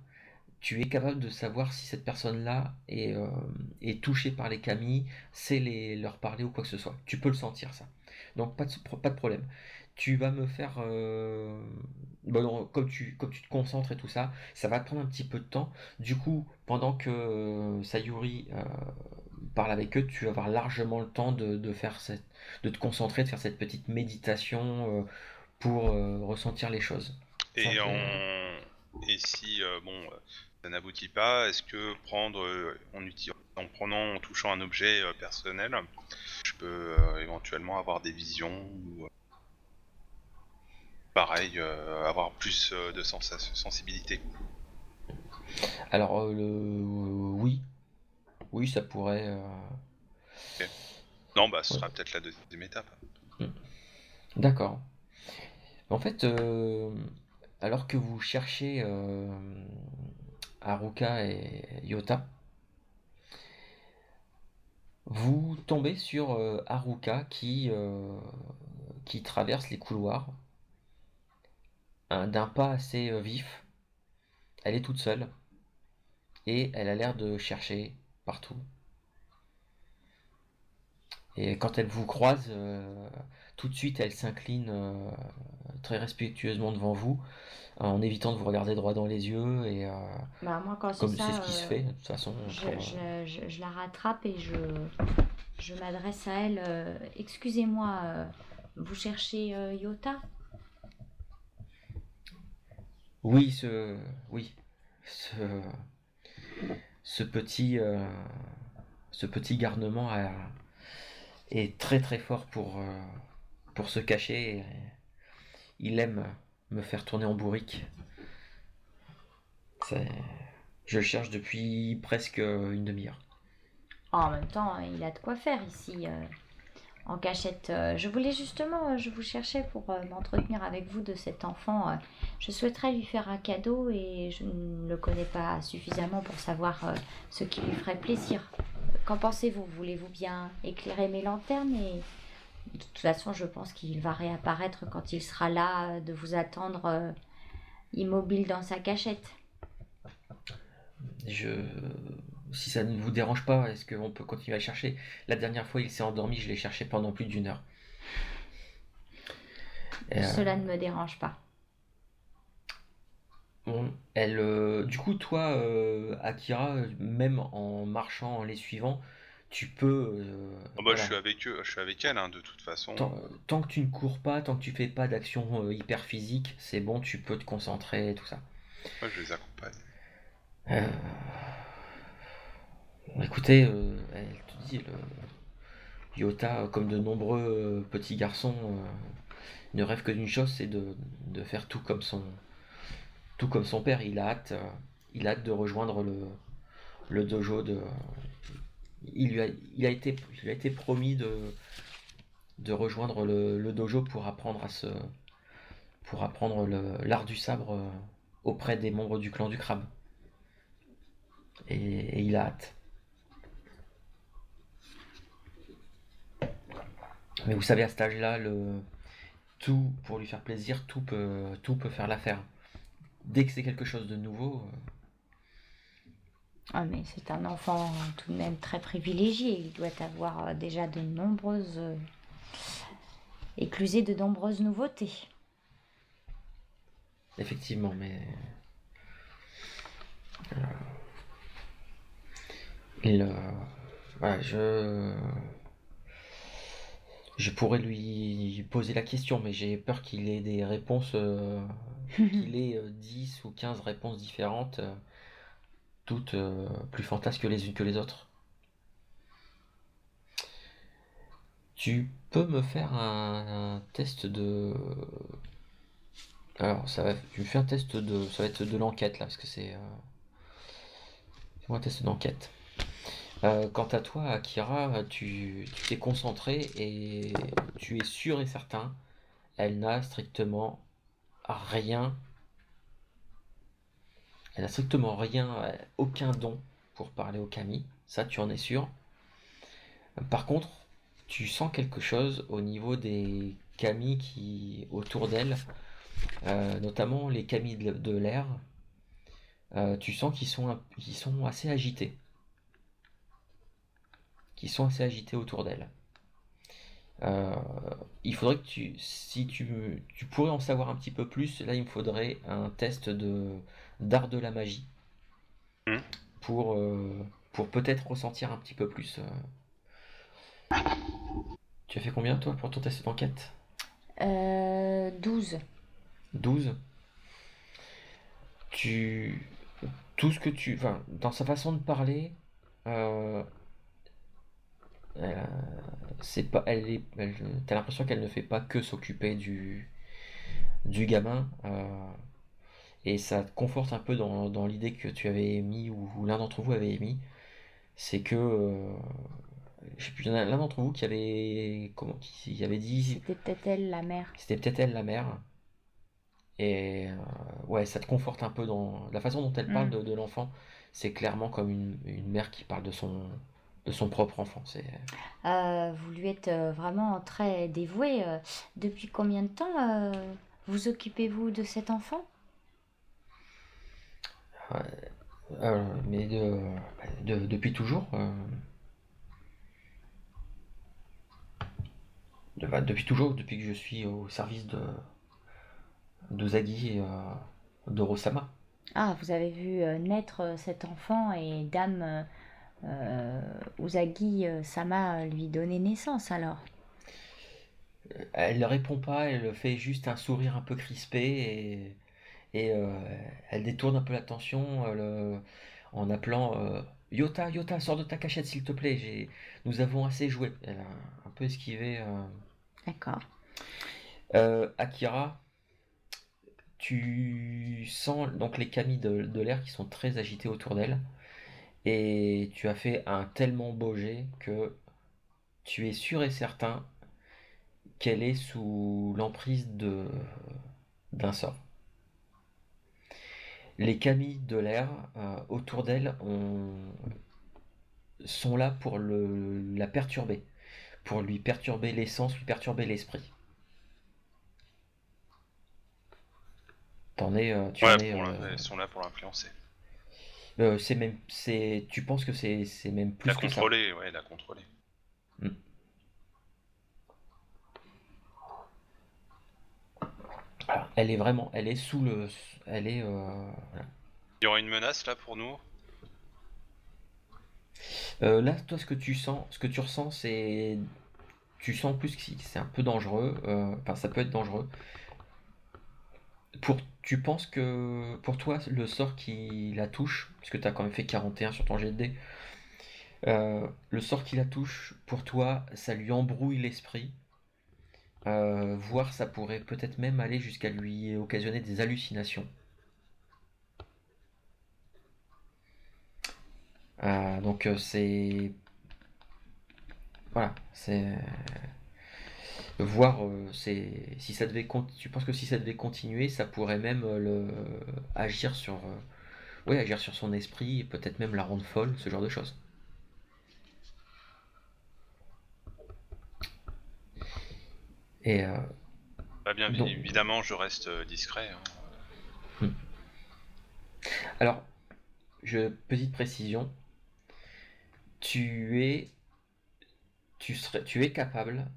tu es capable de savoir si cette personne-là est touchée par les Kami, sait leur parler ou quoi que ce soit. Tu peux le sentir ça. Donc pas de problème. Tu vas me faire bon, comme tu te concentres et tout ça, ça va te prendre un petit peu de temps. Du coup, pendant que Sayuri parle avec eux, tu vas avoir largement le temps de te concentrer, de faire cette petite méditation pour ressentir les choses. Et, et si ça n'aboutit pas, est-ce que en touchant un objet personnel, je peux éventuellement avoir des visions ou pareil, avoir plus de sensibilité? Alors, oui. Oui, ça pourrait. Okay. Non, ce Ouais. sera peut-être la deuxième étape. D'accord. En fait, alors que vous cherchez Haruka et Yota, vous tombez sur Haruka qui traverse les couloirs d'un pas assez vif. Elle est toute seule et elle a l'air de chercher partout. Et quand elle vous croise, tout de suite elle s'incline très respectueusement devant vous, en évitant de vous regarder droit dans les yeux et Moi, quand c'est comme c'est ça, ce qui se fait de toute façon. je la rattrape et je m'adresse à elle. Excusez-moi, vous cherchez Yota? Oui, oui, ce, ce petit, ce petit garnement est très très fort pour se cacher. Il aime me faire tourner en bourrique. Je le cherche depuis presque une demi-heure. En même temps, il a de quoi faire ici, en cachette. Je voulais justement, je vous cherchais pour m'entretenir avec vous de cet enfant. Je souhaiterais lui faire un cadeau et je ne le connais pas suffisamment pour savoir ce qui lui ferait plaisir. Qu'en pensez-vous? Voulez-vous bien éclairer mes lanternes? Et de toute façon, je pense qu'il va réapparaître quand il sera là, de vous attendre immobile dans sa cachette. Si ça ne vous dérange pas, est-ce qu'on peut continuer à le chercher? La dernière fois, il s'est endormi, je l'ai cherché pendant plus d'une heure. Cela ne me dérange pas. Bon, du coup, toi, Akira, même en marchant, en les suivant, tu peux. Je suis avec eux, je suis avec elle, hein, de toute façon. Tant que tu ne cours pas, tant que tu fais pas d'action hyper physique, c'est bon, tu peux te concentrer et tout ça. Ouais, je les accompagne. Écoutez, elle te dit, Yota, comme de nombreux petits garçons, ne rêve que d'une chose, c'est de faire tout comme son père. Il a hâte de rejoindre le dojo de. Il lui a été promis de rejoindre le dojo pour apprendre l'art du sabre auprès des membres du clan du crabe. Et il a hâte. Mais vous savez, à cet âge-là, tout pour lui faire plaisir, tout peut faire l'affaire. Dès que c'est quelque chose de nouveau. Ah, mais c'est un enfant tout de même très privilégié. Il doit avoir déjà de nombreuses. éclusé de nombreuses nouveautés. Effectivement, mais. Voilà, je pourrais lui poser la question, mais j'ai peur qu'il ait des réponses, qu'il ait 10 ou 15 réponses différentes, toutes plus fantasques les unes que les autres. Tu peux me faire un test de... Alors, tu me fais un test ça va être de l'enquête, là, parce que c'est... Fais-moi un test d'enquête. Quant à toi, Akira, tu t'es concentré et tu es sûr et certain, elle n'a strictement rien. Elle n'a strictement rien, aucun don pour parler au kami. Ça, tu en es sûr. Par contre, tu sens quelque chose au niveau des kami qui autour d'elle, notamment les kami de l'air. Tu sens qu'ils sont assez agités. Qui sont assez agités autour d'elle. il faudrait que si tu pourrais en savoir un petit peu plus, là il me faudrait un test d'art de la magie Hmm. pour, pour peut-être ressentir un petit peu plus. Tu as fait combien toi pour ton test d'enquête? 12. 12. Tu, tout ce que tu, enfin, dans sa façon de parler, euh, euh, c'est pas, t'as l'impression qu'elle ne fait pas que s'occuper du gamin, et ça te conforte un peu dans l'idée que tu avais émis ou l'un d'entre vous avait émis, c'est que je sais plus, il y en a l'un d'entre vous qui avait dit, C'était peut-être elle, la mère. c'était peut-être elle la mère, et ouais, ça te conforte un peu dans la façon dont elle parle de l'enfant. C'est clairement comme une mère qui parle de son propre enfant. Vous lui êtes vraiment très dévoué. Depuis combien de temps vous occupez-vous de cet enfant? Mais depuis toujours. Depuis toujours, depuis que je suis au service de Zagi et d'Orosama. Ah, vous avez vu naître cet enfant et Dame Usagi Sama lui donner naissance alors. Elle ne répond pas, elle fait juste un sourire un peu crispé et elle détourne un peu l'attention en appelant Yota, Yota, sors de ta cachette s'il te plaît, nous avons assez joué. Elle a un peu esquivé. D'accord. Akira, tu sens donc les camis de l'air qui sont très agités autour d'elle et tu as fait un tellement beau jet que tu es sûr et certain qu'elle est sous l'emprise d'un sort. Les camis de l'air autour d'elle sont là pour la perturber, pour lui perturber l'essence, lui perturber l'esprit. Elles sont là pour l'influencer. Tu penses que c'est même plus La que ça. contrôler, ouais, la contrôler. Hmm. Alors, elle est sous le, elle est. Voilà. Il y aura une menace là pour nous? Là, toi, ce que tu ressens, tu sens plus que c'est un peu dangereux. Enfin, ça peut être dangereux. Tu penses que pour toi, le sort qui la touche, puisque tu as quand même fait 41 sur ton jet de dés, le sort qui la touche, pour toi, ça lui embrouille l'esprit. Voire ça pourrait peut-être même aller jusqu'à lui occasionner des hallucinations. Donc c'est... Voilà, c'est... Voir si ça devait tu penses que si ça devait continuer, ça pourrait même agir agir sur son esprit et peut-être même la rendre folle, ce genre de choses. Et Bien donc, évidemment, je reste discret. Hein. Alors, petite précision, tu es capable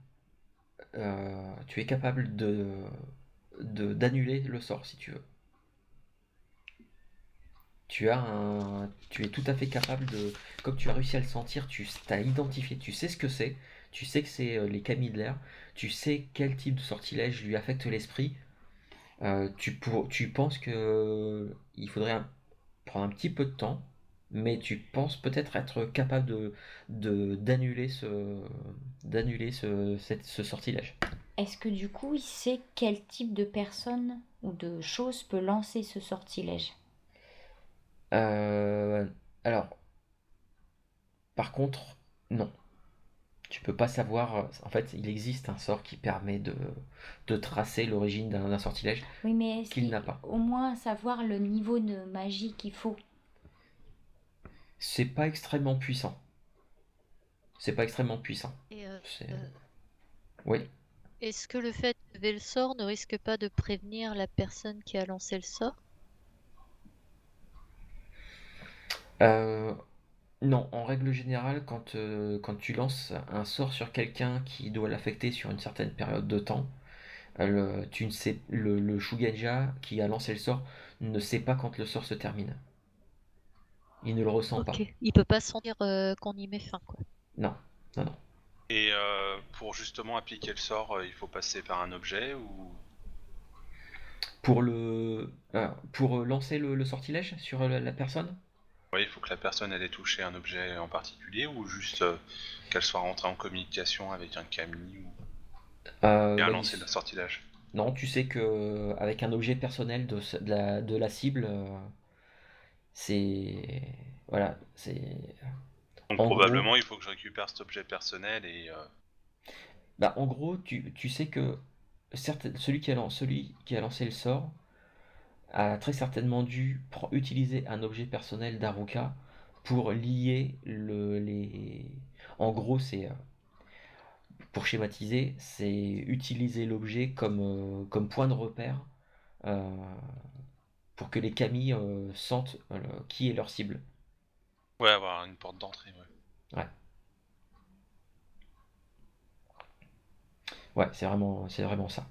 d'annuler le sort si tu veux. Tu es tout à fait capable comme tu as réussi à le sentir, tu as identifié, tu sais ce que c'est, tu sais que c'est les camis de l'air, tu sais quel type de sortilège lui affecte l'esprit. Tu penses que il faudrait prendre un petit peu de temps, mais tu penses peut-être être capable d'annuler ce sortilège. Est-ce que du coup il sait quel type de personne ou de chose peut lancer ce sortilège? Alors, par contre, non. Tu peux pas savoir. En fait, il existe un sort qui permet de tracer l'origine d'un sortilège Oui, mais est-ce qu'il n'a pas. au moins savoir le niveau de magie qu'il faut? C'est pas extrêmement puissant. C'est pas extrêmement puissant. Et, Oui. est-ce que le fait de lever le sort ne risque pas de prévenir la personne qui a lancé le sort? Euh, Non, en règle générale, quand tu lances un sort sur quelqu'un qui doit l'affecter sur une certaine période de temps, tu ne sais, le Shugenja qui a lancé le sort ne sait pas quand le sort se termine. Il ne le ressent Ok. pas. Il peut pas sentir qu'on y met fin, quoi. Non, non, non. Et pour justement appliquer le sort, il faut passer par un objet ou... Pour lancer le sortilège sur la personne. Oui, il faut que la personne elle ait touché un objet en particulier ou juste qu'elle soit rentrée en communication avec un kami ou et a Bah, lancé le sortilège. non, tu sais que avec un objet personnel de la cible, c'est voilà, c'est Donc en gros, probablement il faut que je récupère cet objet personnel et... bah en gros, tu sais que certes, celui qui a lancé le sort a très certainement dû utiliser un objet personnel d'Aruka pour lier les. En gros, c'est pour schématiser, c'est utiliser l'objet comme point de repère euh, pour que les kami sentent qui est leur cible. Ouais, avoir une porte d'entrée, ouais. Ouais, ouais, c'est vraiment ça.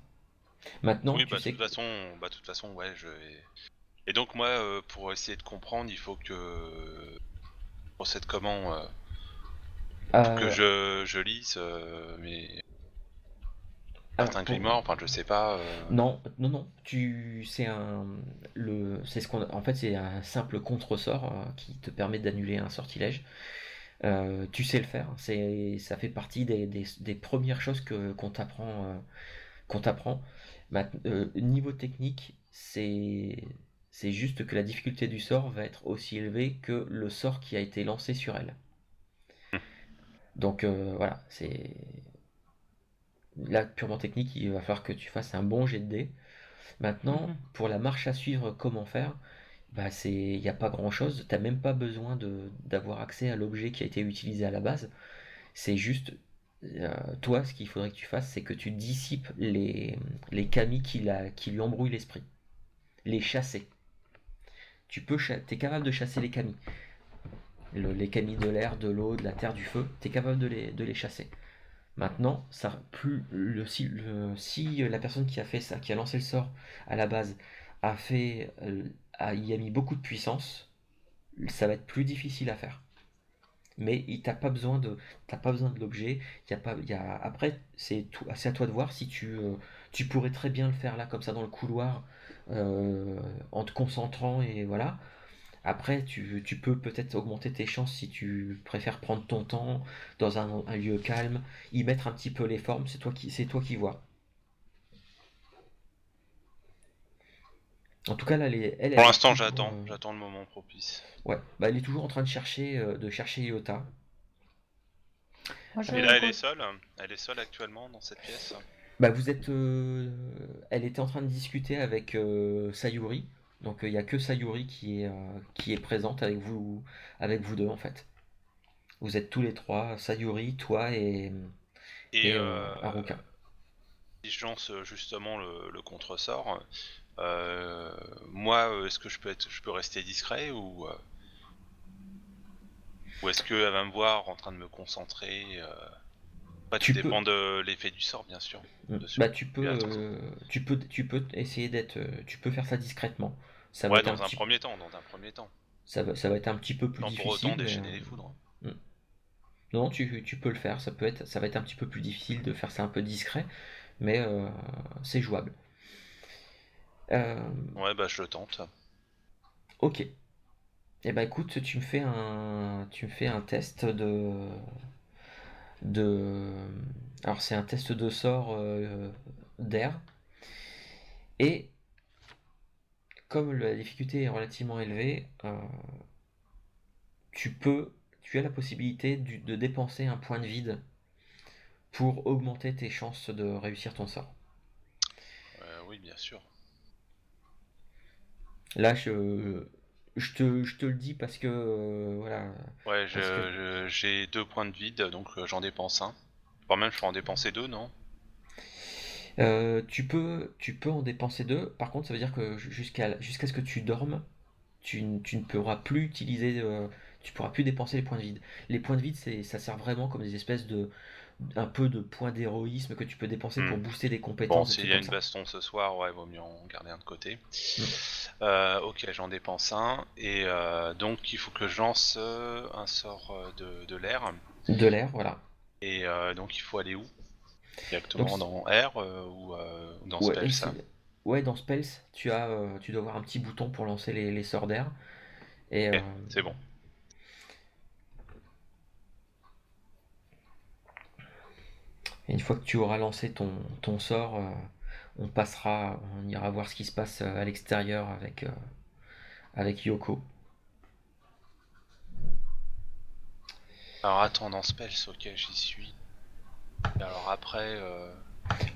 Maintenant, Oui, tu sais. de toute façon, ouais, je vais... Et donc moi, pour essayer de comprendre, il faut que... Je procède comment faut que Euh, je lise mes... alors certains pour grimoires, enfin je sais pas... non, non, non, c'est ce qu'on, en fait, c'est un simple contre-sort qui te permet d'annuler un sortilège. Tu sais le faire, ça fait partie des premières choses qu'on t'apprend. Niveau technique, c'est juste que la difficulté du sort va être aussi élevée que le sort qui a été lancé sur elle. Donc voilà, c'est là purement technique, il va falloir que tu fasses un bon jet de dés. Maintenant, pour la marche à suivre, comment faire? Bah il n'y a pas grand chose. T'as même pas besoin d'avoir accès à l'objet qui a été utilisé à la base. C'est juste, toi, ce qu'il faudrait que tu fasses, c'est que tu dissipes les kami qui lui embrouillent l'esprit. Les chasser. T'es capable de chasser les kami. Les kami de l'air, de l'eau, de la terre, du feu. T'es capable de les chasser. Maintenant, si la personne qui a fait ça, qui a lancé le sort à la base, y a mis beaucoup de puissance, ça va être plus difficile à faire. Mais t'as pas besoin de l'objet. Après, c'est à toi de voir si tu pourrais très bien le faire là, comme ça, dans le couloir, en te concentrant et voilà. Après, tu peux peut-être augmenter tes chances si tu préfères prendre ton temps dans un lieu calme, y mettre un petit peu les formes. C'est toi qui vois. En tout cas, là, Pour elle est l'instant toujours, j'attends le moment propice. ouais, bah, elle est toujours en train de chercher Iota. Moi, je Et là continue. elle est seule actuellement dans cette pièce. Bah, elle était en train de discuter avec Sayuri. Donc il n'y a que Sayuri qui est présente avec vous deux en fait. Vous êtes tous les trois, Sayuri, toi Et et Haruka. si je lance justement le contre-sort, moi est-ce que je peux rester discret ou est-ce qu'elle va me voir en train de me concentrer Après, tout Tu peux, dépend de l'effet du sort, bien sûr. De bah, celui qui a lancé. tu peux essayer tu peux faire ça discrètement. Ça va Ouais, être un petit, dans un premier temps. ça va être un petit peu plus Sans pour autant difficile, mais déchaîner les foudres. mm. Non, tu peux le faire. Ça va être un petit peu plus difficile de faire ça un peu discret, mais c'est jouable. Euh, Ouais, bah je le tente. ok. Eh ben écoute, tu me fais un test de, alors c'est un test de sort d'air et comme la difficulté est relativement élevée, tu as la possibilité de dépenser un point de vide pour augmenter tes chances de réussir ton sort. Oui, bien sûr. Là, je te le dis parce que voilà, Ouais, parce que j'ai 2 points de vide, donc j'en dépense un. Enfin, même je peux en dépenser 2, non? tu peux en dépenser deux. Par contre, ça veut dire que jusqu'à ce que tu dormes, tu ne pourras plus utiliser tu pourras plus dépenser les points de vide. Les points de vide, ça sert vraiment comme des espèces de un peu de points d'héroïsme que tu peux dépenser pour booster des Bon, compétences. s'il y a une baston ce soir, ouais, vaut mieux en garder un de côté. Ok, j'en dépense un. Et donc, il faut que je lance un sort de l'air. De l'air, voilà. Et donc, il faut aller où? Directement Donc, dans R ou dans ouais, Spells? ouais, dans Spells, tu dois avoir un petit bouton pour lancer les sorts d'air. Et Ok, c'est bon. une fois que tu auras lancé ton sort, on ira voir ce qui se passe à l'extérieur avec Yoko. Alors attends, dans Spells, ok, j'y suis. Alors après,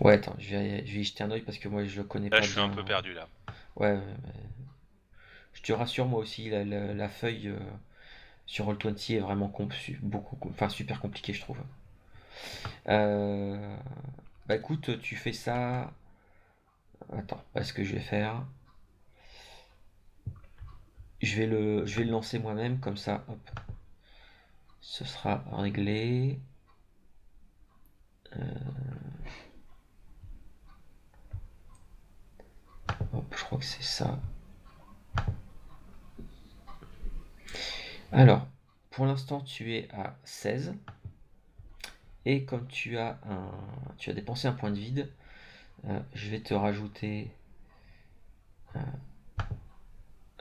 Ouais, attends, je vais y jeter un oeil parce que moi je connais là pas je suis un bien. peu perdu là. Ouais, je te rassure, moi aussi, la feuille sur Roll20 est vraiment enfin, super compliquée, je trouve. Bah écoute, tu fais ça. Attends, ce que je vais faire. Je vais le lancer moi-même, comme ça, hop. Ce sera réglé. Hop, je crois que c'est ça. Alors, pour l'instant, tu es à 16. Et comme tu as dépensé un point de vide, je vais te rajouter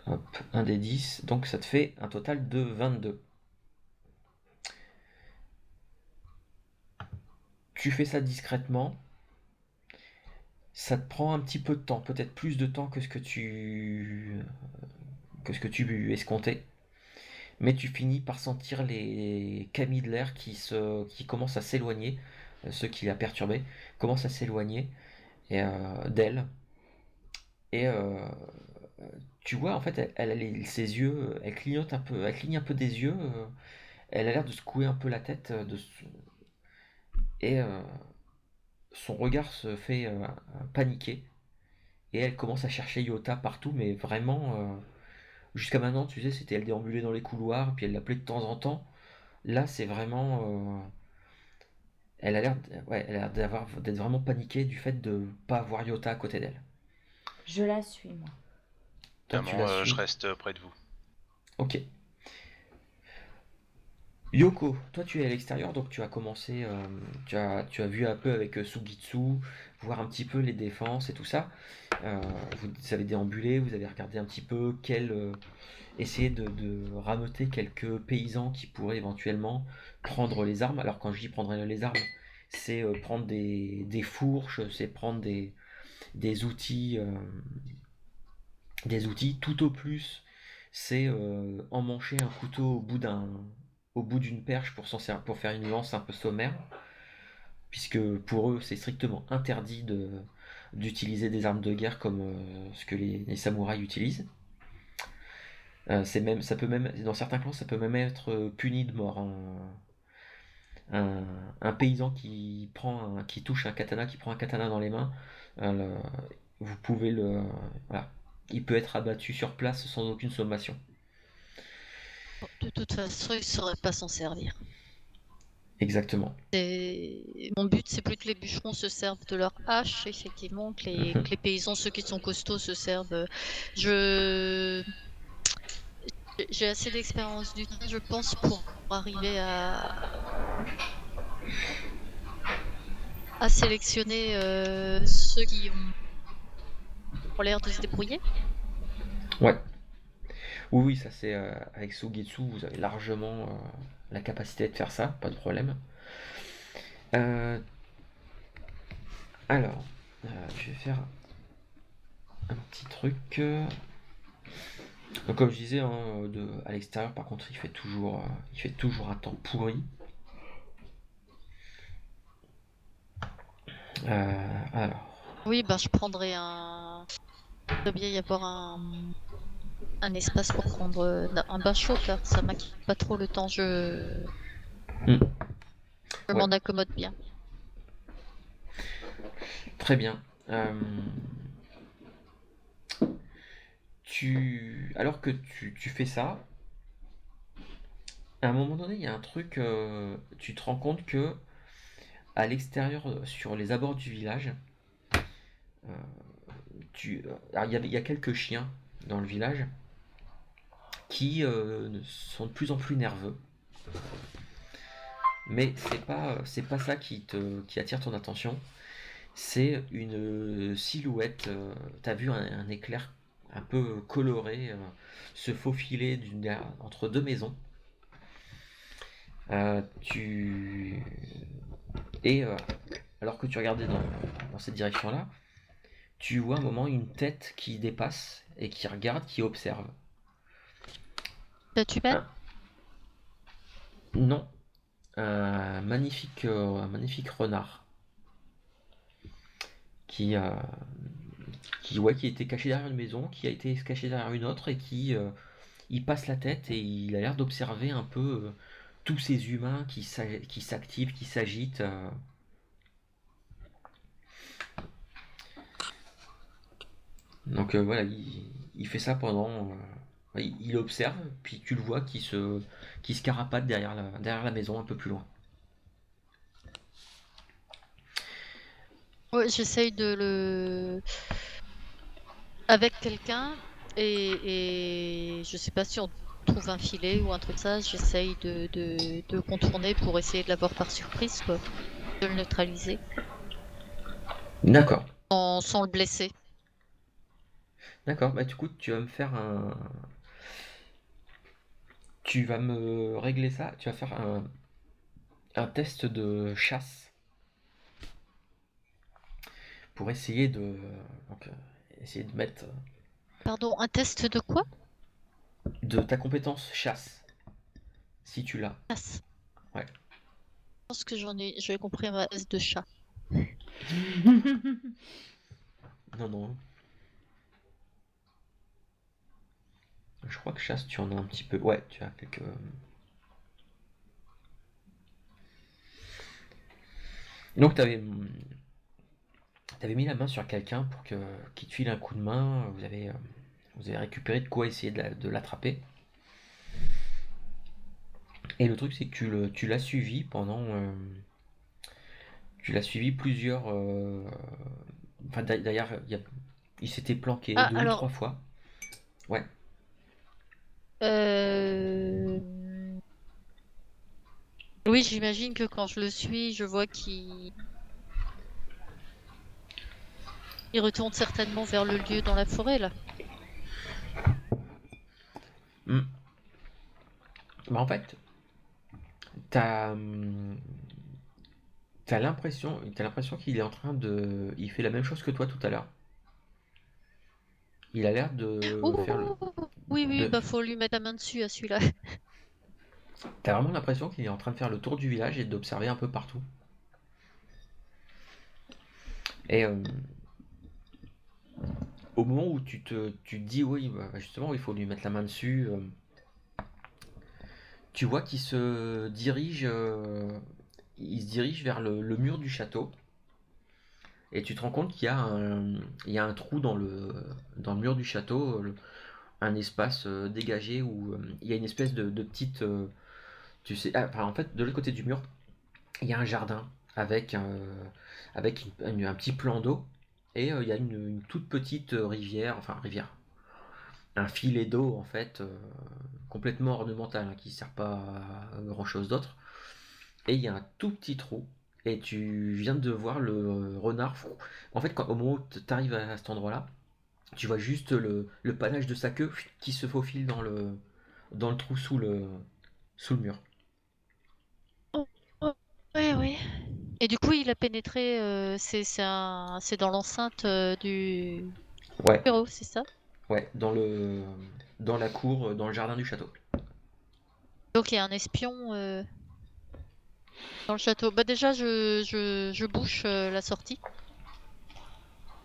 hop, un des 10. Donc ça te fait un total de 22. Tu fais ça discrètement. Ça te prend un petit peu de temps, peut-être plus de temps que ce que tu escomptais. Mais tu finis par sentir les camis de l'air qui commencent à s'éloigner, ceux qui la perturbaient, commencent à s'éloigner d'elle. Et tu vois, en fait, ses yeux, elle clignote un peu, elle cligne un peu des yeux. Elle a l'air de secouer un peu la tête, et son regard se fait paniquer. Et elle commence à chercher Yota partout, mais vraiment, jusqu'à maintenant, tu sais, c'était elle déambulait dans les couloirs, puis elle l'appelait de temps en temps. Là, c'est vraiment, elle a l'air, ouais, elle a l'air d'être vraiment paniquée du fait de pas avoir Yota à côté d'elle. Je la suis, moi. Toi, tu la Évidemment, je suis. reste près de vous. Ok. Yoko, toi tu es à l'extérieur, donc tu as commencé, tu as vu un peu avec Sugitsu, voir un petit peu les défenses et tout ça. Vous avez déambulé, vous avez regardé un petit peu essayer de rameuter quelques paysans qui pourraient éventuellement prendre les armes. Alors quand je dis prendre les armes, c'est prendre des fourches, c'est prendre des outils, tout au plus, c'est emmancher un couteau au bout d'une perche pour faire une lance un peu sommaire, puisque pour eux c'est strictement interdit d'utiliser des armes de guerre comme ce que les samouraïs utilisent. Ça peut même, dans certains clans, ça peut même être puni de mort. Un paysan qui touche un katana, qui prend un katana dans les mains, euh, vous pouvez voilà, il peut être abattu sur place sans aucune sommation. De toute façon, ils ne sauraient pas s'en servir. Exactement. Mon but, c'est plus que les bûcherons se servent de leur hache, effectivement, que les paysans, ceux qui sont costauds, se servent. J'ai assez d'expérience du temps, je pense, pour arriver à sélectionner ceux qui ont l'air de se débrouiller. Ouais. Oui, ça c'est avec Sugetsu, vous avez largement la capacité de faire ça, pas de problème. Euh, alors, je vais faire un petit truc. Donc, comme je disais, hein, à l'extérieur, par contre, il fait toujours un temps pourri. Alors, Oui, ben je prendrai un. Il doit bien y avoir un espace pour prendre un bain chaud, car ça m'inquiète pas trop le temps. hmm, Je ouais, m'en accommode bien. très bien. Alors que tu fais ça, À un moment donné, il y a un truc, tu te rends compte que à l'extérieur, sur les abords du village, euh, alors il y a quelques chiens dans le village qui sont de plus en plus nerveux. Mais c'est pas ça qui attire ton attention. C'est une silhouette. T'as vu un éclair un peu coloré se faufiler entre deux maisons. Tu et alors que tu regardais dans cette direction-là, tu vois un moment une tête qui dépasse et qui regarde, qui observe. Tu humaine? Un- non, un magnifique renard qui, euh, qui était caché derrière une maison, qui a été caché derrière une autre et il passe la tête et il a l'air d'observer un peu tous ces humains qui s'activent, qui s'agitent. Donc voilà, il fait ça pendant. Il observe, puis tu le vois qui se carapate derrière la maison un peu plus loin. Ouais, j'essaye de le avec quelqu'un et je sais pas si on trouve un filet ou un truc ça, j'essaye de contourner pour essayer de l'avoir par surprise, quoi. De le neutraliser D'accord. sans le blesser. D'accord, bah du coup tu vas me faire tu vas me régler ça, tu vas faire un test de chasse pour essayer donc, essayer de mettre Pardon, un test de quoi? de ta compétence chasse, si tu l'as. Chasse. Ouais. Je pense que j'avais compris un base de chat. Non, non. Je crois que chasse, tu en as un petit peu. Ouais, tu as quelques. Donc t'avais mis la main sur quelqu'un pour qu'il te file un coup de main. Vous avez récupéré de quoi essayer de l'attraper. Et le truc, c'est que tu l'as suivi pendant. Tu l'as suivi plusieurs. Enfin, d'ailleurs, il s'était planqué Ah, deux ou alors, trois fois. Ouais. euh... oui, j'imagine que quand je le suis, je vois il retourne certainement vers le lieu dans la forêt, là. Hmm. Bah, en fait, t'as. T'as l'impression qu'il est en train de. Il fait la même chose que toi tout à l'heure. Il a l'air de faire le. Oh, oui, oui, De, bah faut lui mettre la main dessus à celui-là. T'as vraiment l'impression qu'il est en train de faire le tour du village et d'observer un peu partout. Et au moment où tu te dis oui, bah, justement, il faut lui mettre la main dessus, tu vois il se dirige vers le mur du château. Et tu te rends compte il y a un trou dans le mur du château, un espace dégagé où il y a une espèce de petite. Tu sais, enfin, en fait, de l'autre côté du mur, il y a un jardin avec, un petit plan d'eau. Et il y a une toute petite rivière, enfin rivière, un filet d'eau en fait, complètement ornemental, hein, qui ne sert pas à grand chose d'autre. Et il y a un tout petit trou. Et tu viens de voir le renard. En fait, au moment où tu arrives à cet endroit-là, tu vois juste le panache de sa queue qui se faufile dans le trou sous le mur. Oh, oh, ouais, ouais. Et du coup, il a pénétré, c'est dans l'enceinte du Ouais, bureau, c'est ça? ouais, dans la cour, dans le jardin du château. Donc il y a un espion dans le château. Bah déjà, je bouche la sortie.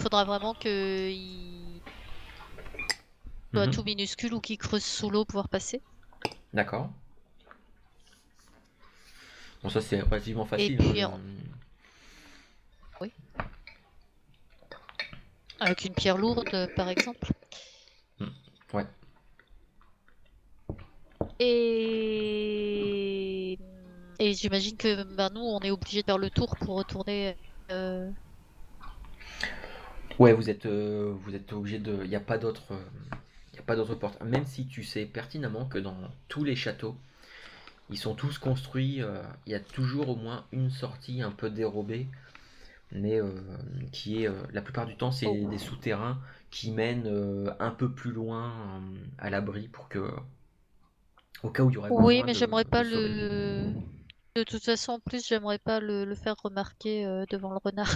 Faudra vraiment qu'il soit Mhm. tout minuscule ou qu'il creuse sous l'eau pour pouvoir passer. D'accord. Bon, ça c'est relativement Et facile, hein, puis, oui, avec une pierre lourde, par exemple. Hmm. Ouais. Et, et j'imagine que nous, on est obligé de faire le tour pour retourner. Ouais, vous êtes obligé de. Il n'y a pas d'autre. Il a pas d'autre porte. Même si tu sais pertinemment que dans tous les châteaux, ils sont tous construits. Il y a toujours au moins une sortie un peu dérobée, mais qui est. La plupart du temps, c'est Oh. des souterrains qui mènent un peu plus loin à l'abri pour que. Au cas où il y aurait Oui, besoin mais j'aimerais de pas sauver. le. De toute façon, en plus, j'aimerais pas le faire remarquer devant le renard.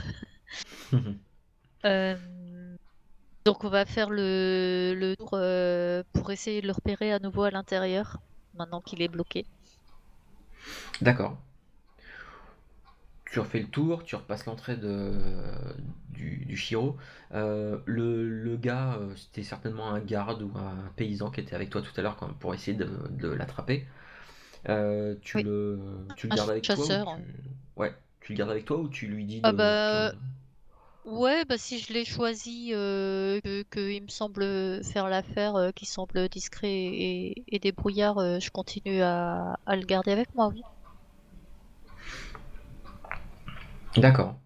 Euh, Donc, on va faire le tour pour essayer de le repérer à nouveau à l'intérieur, maintenant qu'il est bloqué. D'accord. Tu refais le tour, tu repasses l'entrée du Chiro. Le gars, c'était certainement un garde ou un paysan qui était avec toi tout à l'heure pour essayer de l'attraper. Oui, Tu le un gardes avec toi ou chasseur. Ouais, tu le gardes avec toi ou tu lui dis Ah de retourner. bah, ouais, bah si je l'ai choisi, que il me semble faire l'affaire, qui semble discret et débrouillard, je continue à le garder avec moi, oui. D'accord.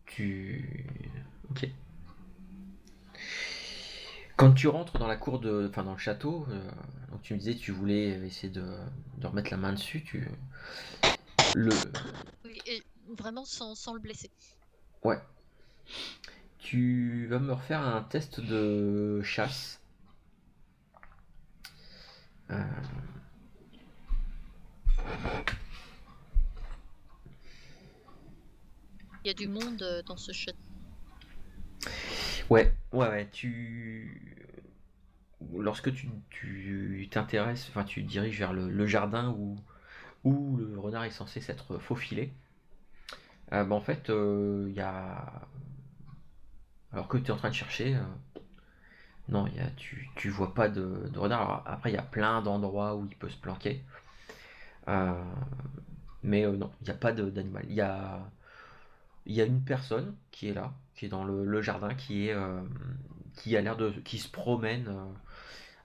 Tu. Ok. Quand tu rentres dans la cour enfin dans le château, donc tu me disais que tu voulais essayer de remettre la main dessus, le, Oui, et vraiment sans le blesser. ouais, tu vas me refaire un test de chasse. Euh, Il y a du monde dans ce château. ouais, lorsque tu t'intéresses, enfin tu te diriges vers le jardin où le renard est censé s'être faufilé, bah en fait, il y a, alors que tu es en train de chercher, non, tu vois pas de renard. Alors, après, il y a plein d'endroits où il peut se planquer, euh, mais non, il n'y a pas d'animal. Il y a une personne qui est là, qui est dans le jardin, qui a l'air qui se promène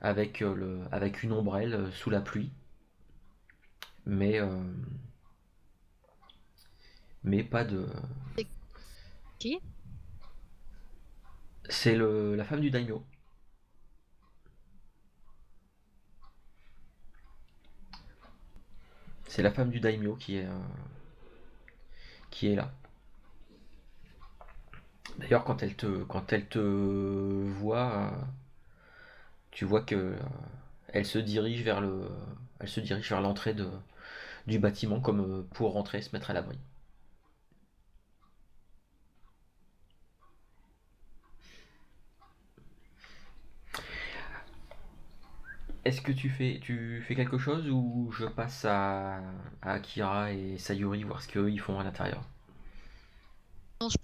avec une ombrelle sous la pluie, mais, euh, mais pas de. C'est qui? C'est la femme du daimyo. C'est la femme du daimyo qui est là. D'ailleurs, quand elle te voit, tu vois que elle se dirige elle se dirige vers l'entrée du bâtiment comme pour rentrer, se mettre à l'abri. Est-ce que tu fais quelque chose ou je passe à Akira et Sayuri voir ce qu'ils font à l'intérieur? Non, tu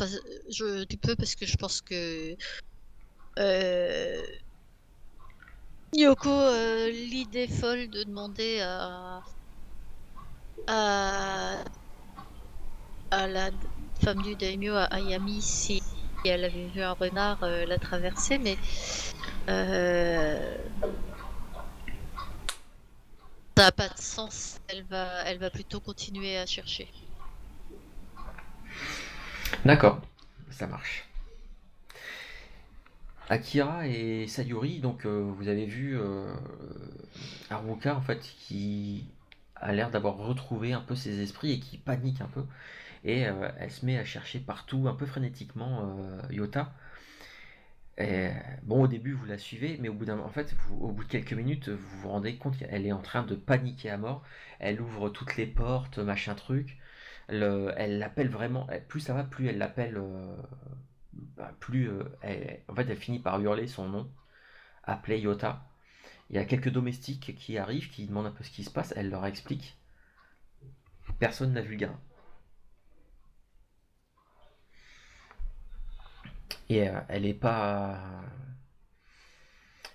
peux parce que je pense que euh, Yoko, l'idée folle de demander à, à la femme du daimyo, à Ayami, si elle avait vu un renard la traverser, mais euh, ça n'a pas de sens. Elle va plutôt continuer à chercher. D'accord, ça marche. Akira et Sayuri, donc vous avez vu Haruka en fait qui a l'air d'avoir retrouvé un peu ses esprits et qui panique un peu. Et elle se met à chercher partout, un peu frénétiquement, Yota. Et, bon, au début, vous la suivez, mais en fait, au bout de quelques minutes, vous vous rendez compte qu'elle est en train de paniquer à mort. Elle ouvre toutes les portes, machin truc. Elle l'appelle vraiment. Plus ça va, plus elle l'appelle. Plus en fait, elle finit par hurler son nom, appeler Yota. Il y a quelques domestiques qui arrivent, qui demandent un peu ce qui se passe. Elle leur explique. Personne n'a vu le gamin. Et elle est pas.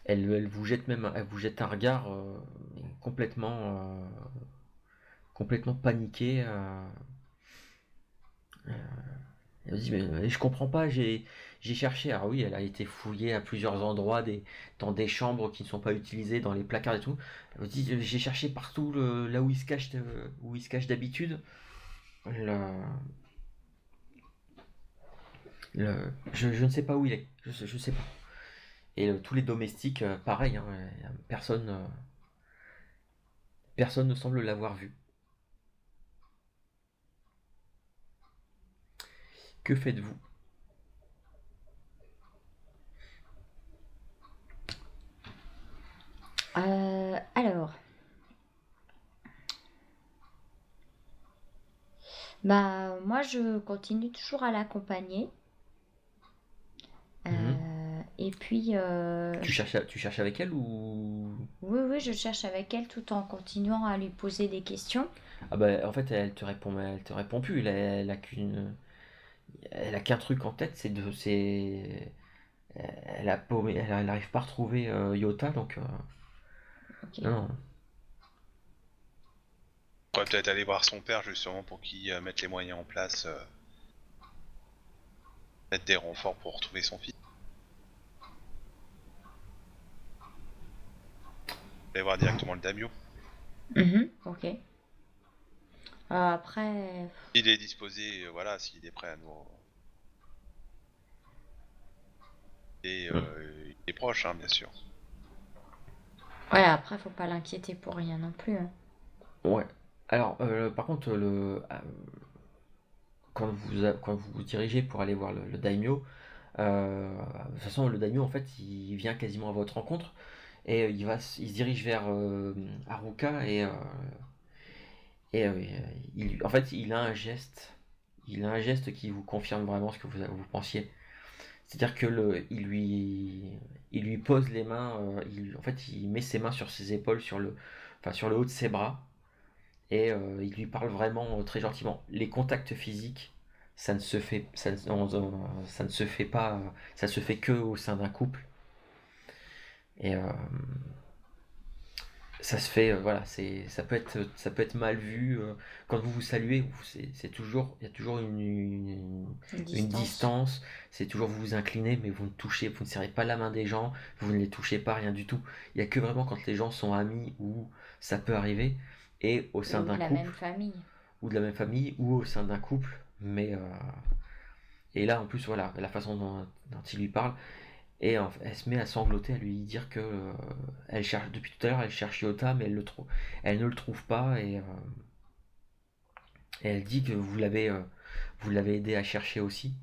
Elle vous jette même, elle vous jette un regard complètement paniqué. Elle dit mais je comprends pas, j'ai cherché, alors oui, elle a été fouillée à plusieurs endroits, dans des chambres qui ne sont pas utilisées, dans les placards et tout. Elle me dit, j'ai cherché partout là où il se cache d'habitude. Le- je ne sais pas où il est, je sais pas. Et tous les domestiques, pareil, hein, personne ne semble l'avoir vu. Que faites-vous? Alors, bah moi je continue toujours à l'accompagner. Et puis, Tu cherches avec elle ou... oui, je cherche avec elle tout en continuant à lui poser des questions. Ah bah en fait elle te répond plus. Elle a qu'un truc en tête, elle a paumé, elle n'arrive pas à retrouver Yota, donc Ok. non. On pourrait peut-être aller voir son père justement pour qu'il mette les moyens en place, mettre des renforts pour retrouver son fils. Aller voir directement le daimyo. Ok. Après, Il est disposé, voilà, s'il est prêt à nous. Et il est proche, hein, bien sûr. ouais, après faut pas l'inquiéter pour rien non plus, hein. Ouais. Alors par contre quand vous vous dirigez pour aller voir le daimyo, de toute façon le daimyo en fait il vient quasiment à votre rencontre et il se dirige vers Haruka et en fait il a un geste qui vous confirme vraiment ce que vous pensiez. C'est-à-dire que il lui pose les mains, en fait il met ses mains sur ses épaules, sur le haut de ses bras et il lui parle vraiment très gentiment. Les contacts physiques, ça ne se fait pas, ça se fait que au sein d'un couple. Et ça se fait, voilà, ça peut être mal vu. Quand vous vous saluez, il y a toujours une distance. C'est toujours vous vous inclinez, mais vous ne serrez pas la main des gens, vous ne les touchez pas, rien du tout. Il y a que vraiment quand les gens sont amis où ça peut arriver, et au sein Ou de d'un la même couple, famille. ou de la même famille, ou au sein d'un couple. Mais et là, en plus, voilà, la façon dont il lui parle. Et elle se met à sangloter, à lui dire que elle cherche depuis tout à l'heure, elle cherche Yota, mais elle ne le trouve pas et elle dit que vous l'avez aidé à chercher aussi,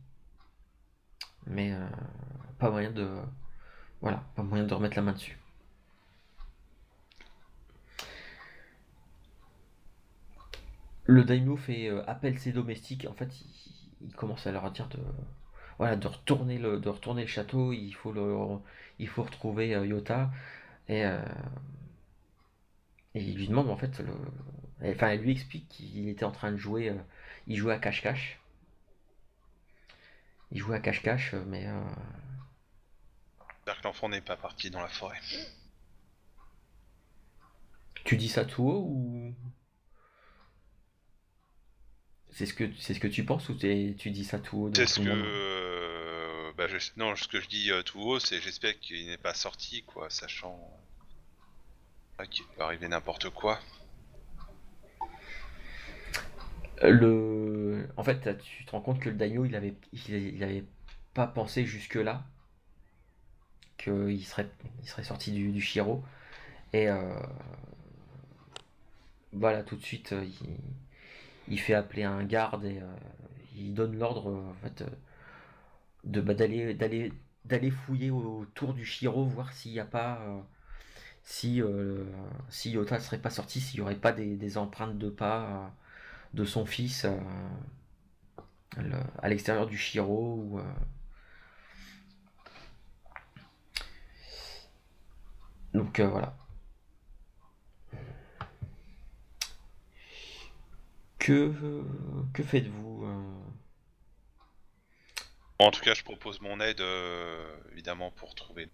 mais pas moyen de voilà, pas moyen de remettre la main dessus. Le daimyo fait appel ses domestiques. En fait, il commence à leur dire de retourner le château. Il faut retrouver Yota et Et il lui demande en fait, enfin elle lui explique qu'il était en train de jouer, il jouait à cache-cache. Il jouait à cache-cache, mais J'espère que l'enfant n'est pas parti dans la forêt. tu dis ça tout haut ou c'est ce que tu penses ou tu dis ça tout haut devant C'est ce tout le monde? que. Non, ce que je dis tout haut, c'est j'espère qu'il n'est pas sorti, quoi, sachant qu'il peut arriver n'importe quoi. En fait, tu te rends compte que le daimyo, il avait pas pensé jusque là il serait sorti du Shiro et voilà tout de suite il fait appeler un garde et il donne l'ordre en fait d'aller fouiller autour du Shiro, voir s'il n'y a pas si Yota ne serait pas sorti, s'il n'y aurait pas des empreintes de pas de son fils à l'extérieur du Shiro donc voilà. Que faites-vous En tout cas, je propose mon aide, évidemment, pour trouver.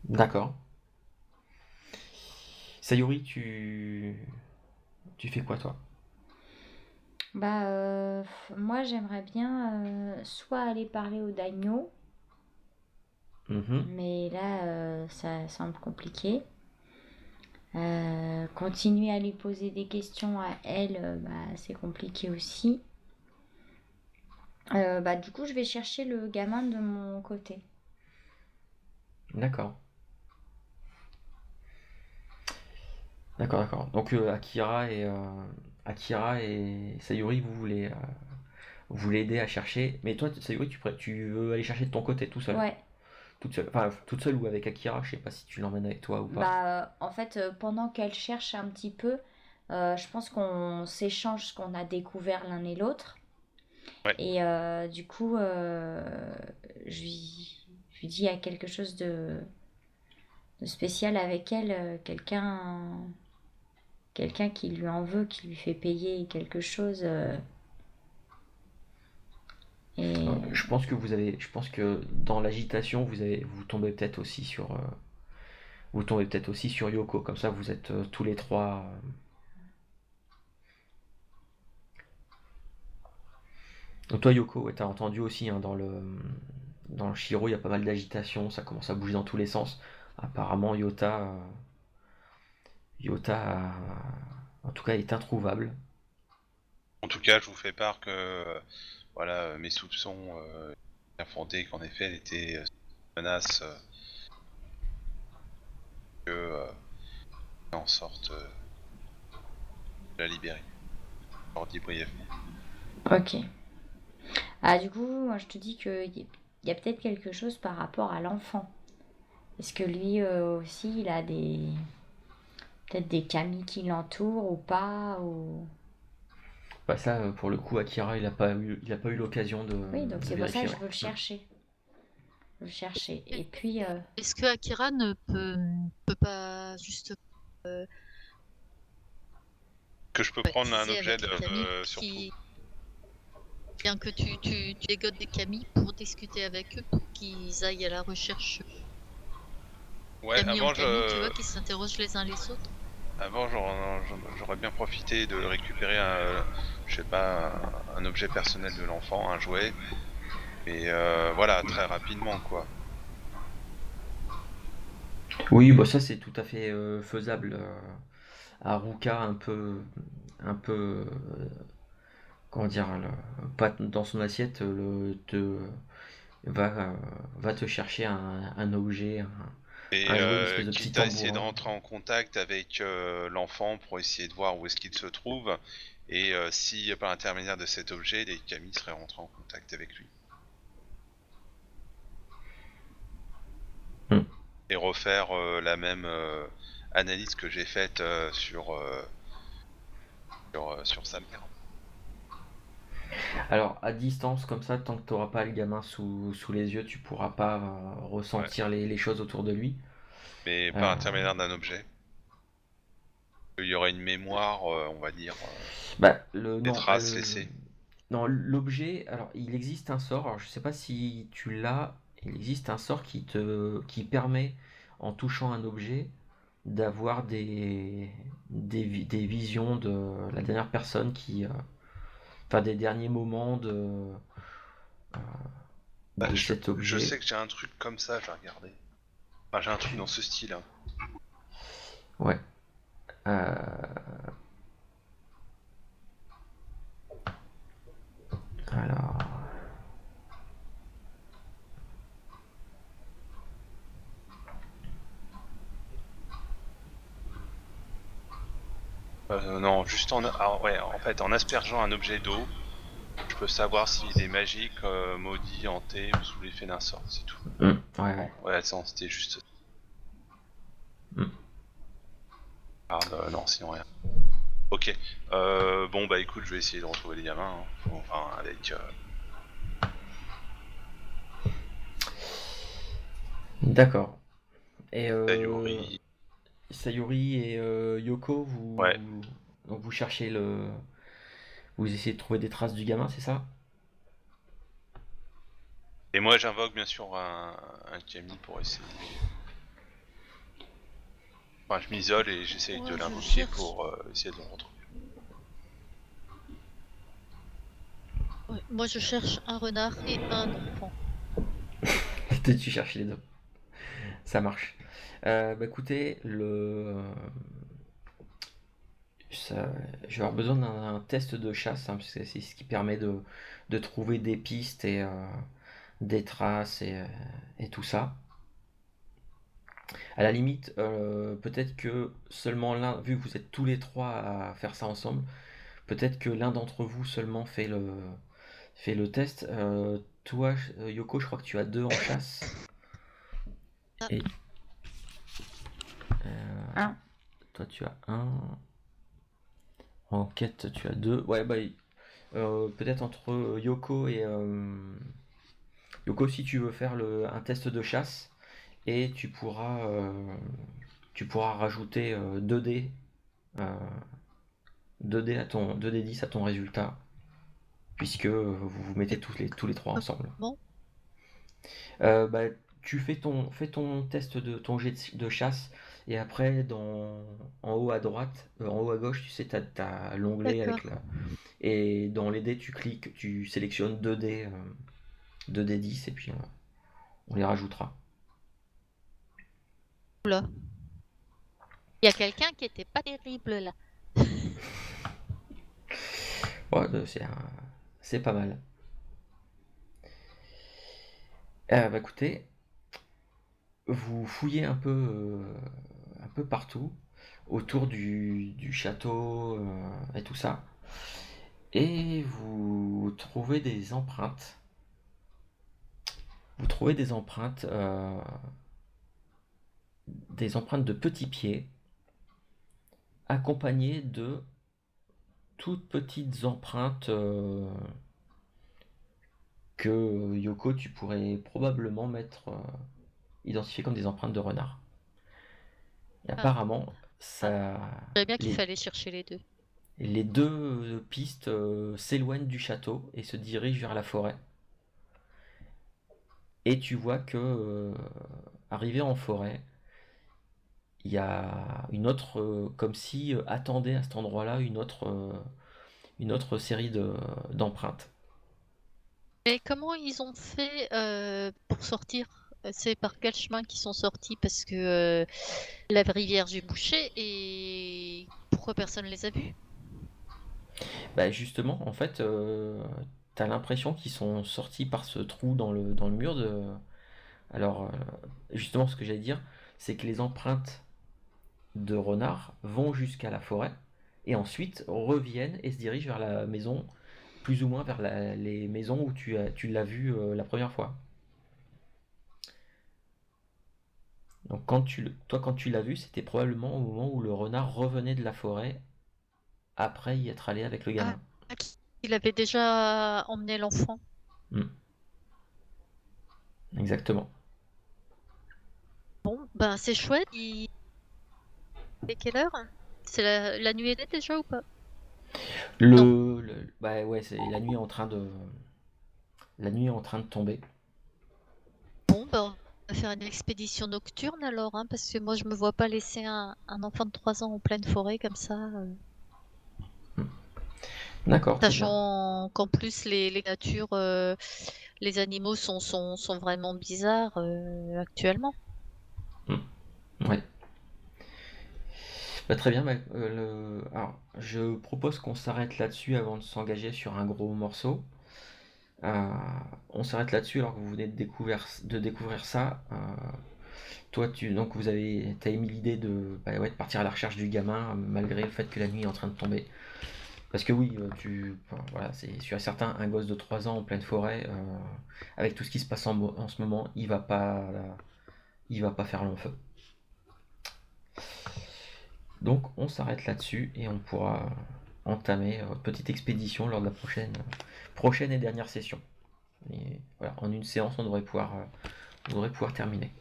D'accord. Sayuri, tu fais quoi toi? Moi j'aimerais bien soit aller parler au daimyo, mais là ça semble compliqué. Continuer à lui poser des questions à elle, c'est compliqué aussi. Du coup, je vais chercher le gamin de mon côté. D'accord. D'accord. Donc Akira et Sayuri, vous voulez aider à chercher. Mais toi, Sayuri, tu veux aller chercher de ton côté tout seul. Ouais. Toute seule ou avec Akira, je sais pas si tu l'emmènes avec toi ou pas. En fait, pendant qu'elle cherche un petit peu, je pense qu'on s'échange ce qu'on a découvert l'un et l'autre. Ouais. Et du coup, je lui dis, il y a quelque chose de spécial avec elle, quelqu'un qui lui en veut, qui lui fait payer quelque chose. Je pense que dans l'agitation, vous tombez peut-être aussi sur Yoko. Comme ça, vous êtes tous les trois. Donc toi, Yoko, ouais, t'as entendu aussi hein, dans le Shiro, il y a pas mal d'agitation, ça commence à bouger dans tous les sens. Apparemment, Yota, en tout cas, est introuvable. En tout cas, je vous fais part que voilà, mes soupçons bien fondés, qu'en effet, elle était une menace que en sorte de la libérer. Je leur dis brièvement. Ok. Du coup, moi, je te dis qu'il y a peut-être quelque chose par rapport à l'enfant. Est-ce que lui aussi, il a peut-être des camis qui l'entourent ou pas ou... Bah ça, pour le coup, Akira, il a pas eu l'occasion de Oui, donc c'est pour ça vérifier. que je veux le chercher. Je veux le chercher. Et puis... Est-ce que Akira ne peut pas juste Que je peux prendre un teaser objet avec les Kami surtout. Bien que tu dégotes des Kami pour discuter avec eux, pour qu'ils aillent à la recherche. Ouais, Kami avant en Kami, tu vois, qui s'interrogent les uns les autres. Avant, j'aurais bien profité de récupérer je sais pas, un objet personnel de l'enfant, un jouet. Et voilà, très rapidement, quoi. Oui, bah ça c'est tout à fait faisable. Haruka un peu, comment dire, pas dans son assiette, va te chercher un objet, Et un jouet, une espèce de petit quitte à essayer de tambourin. rentrer en contact avec l'enfant pour essayer de voir où est-ce qu'il se trouve, et si par l'intermédiaire de cet objet, les Kami seraient rentrés en contact avec lui. Et refaire la même analyse que j'ai faite sur sa mère. Alors, à distance, comme ça, tant que tu n'auras pas le gamin sous les yeux, tu pourras pas ressentir les choses autour de lui. Mais par l'intermédiaire d'un objet. Il y aurait une mémoire, on va dire, des traces laissées. Non, l'objet, alors il existe un sort, alors je sais pas si tu l'as, il existe un sort qui permet, en touchant un objet, d'avoir des visions de la dernière personne enfin des derniers moments de cet objet. Je sais que j'ai un truc comme ça, je vais regarder. Enfin, j'ai un truc dans ce style. Hein. Ouais. Alors. Non, juste en fait, en aspergeant un objet d'eau, je peux savoir s'il est magique, maudit, hanté ou sous l'effet d'un sort, c'est tout. Ouais. Ouais, c'était juste. Non, sinon rien. Ok. Bon, bah écoute, je vais essayer de retrouver les gamins. Hein. Enfin, avec. D'accord. Et Sayuri. Sayuri et Yoko, Ouais. donc vous cherchez vous essayez de trouver des traces du gamin, c'est ça? Et moi, j'invoque bien sûr un Kami pour essayer. Enfin, je m'isole et j'essaye de l'invoquer pour essayer de le retrouver. Ouais, moi, je cherche un renard et un enfant. Tu cherches les deux. Ça marche. Écoutez, je vais avoir besoin d'un test de chasse, parce que c'est ce qui permet de trouver des pistes et des traces et tout ça. À la limite, peut-être que seulement l'un, vu que vous êtes tous les trois à faire ça ensemble, peut-être que l'un d'entre vous seulement fait le test. Toi, Yoko, je crois que tu as 2 en chasse. Ah. Et Un. toi, tu as 1. En quête, tu as 2. Ouais, peut-être entre Yoko et. Yoko, si tu veux faire un test de chasse, et tu pourras rajouter 2 dés. 2 dés 2 dés 10 à ton résultat, puisque vous vous mettez tous les 3 ensemble. Bon, Euh, bah, tu fais ton test ton jet de chasse, et après, en haut à droite, en haut à gauche, tu sais, t'as l'onglet d'accord. avec et dans les dés, tu cliques, tu sélectionnes 2 dés, 2 dés 10, et puis on les rajoutera. Oula. Il y a quelqu'un qui était pas terrible là. Ouais, c'est pas mal. Écoutez, vous fouillez un peu partout, autour du château, et tout ça. Et vous trouvez des empreintes. Vous trouvez des empreintes de petits pieds, accompagnées de toutes petites empreintes, que Yoko, tu pourrais probablement identifier comme des empreintes de renard. Et Ah, apparemment, ça, je savais bien qu'il les, fallait chercher les deux. les deux pistes s'éloignent du château et se dirigent vers la forêt. Et tu vois que, arrivé en forêt, il y a une autre, comme si attendait à cet endroit-là une autre série d'empreintes. Et comment ils ont fait pour sortir? C'est par quel chemin qu'ils sont sortis? Parce que la rivière j'ai bouché et pourquoi personne les a vus? Bah justement, en fait, t'as l'impression qu'ils sont sortis par ce trou dans le mur de. Alors, justement, ce que j'allais dire, c'est que les empreintes de renard vont jusqu'à la forêt et ensuite reviennent et se dirigent vers la maison, plus ou moins vers les maisons où tu l'as vu la première fois. Donc quand tu l'as vu, c'était probablement au moment où le renard revenait de la forêt après y être allé avec le Ah, gamin. il avait déjà emmené l'enfant. Hmm, exactement. Bon, ben c'est chouette. Il est quelle heure? C'est la nuit était déjà ou pas? Non. Bah ouais, c'est la nuit est en train de tomber. Bon, ben on va faire une expédition nocturne alors, hein, parce que moi je me vois pas laisser un enfant de 3 ans en pleine forêt comme ça. Hmm. D'accord, très bien. Sachant qu'en plus les natures, les animaux sont vraiment bizarres actuellement. Hmm, ouais. Bah, très bien. Alors, je propose qu'on s'arrête là-dessus avant de s'engager sur un gros morceau. Euh, on s'arrête là-dessus alors que vous venez de découvrir ça. Toi, donc t'as émis l'idée bah ouais, de partir à la recherche du gamin, malgré le fait que la nuit est en train de tomber. Parce que oui, enfin, voilà, c'est sûr et certain, un gosse de 3 ans en pleine forêt, avec tout ce qui se passe en ce moment, il va pas faire long feu. Donc on s'arrête là-dessus et on pourra entamer petite expédition lors de la prochaine et dernière session. Et voilà, en une séance, on devrait pouvoir terminer.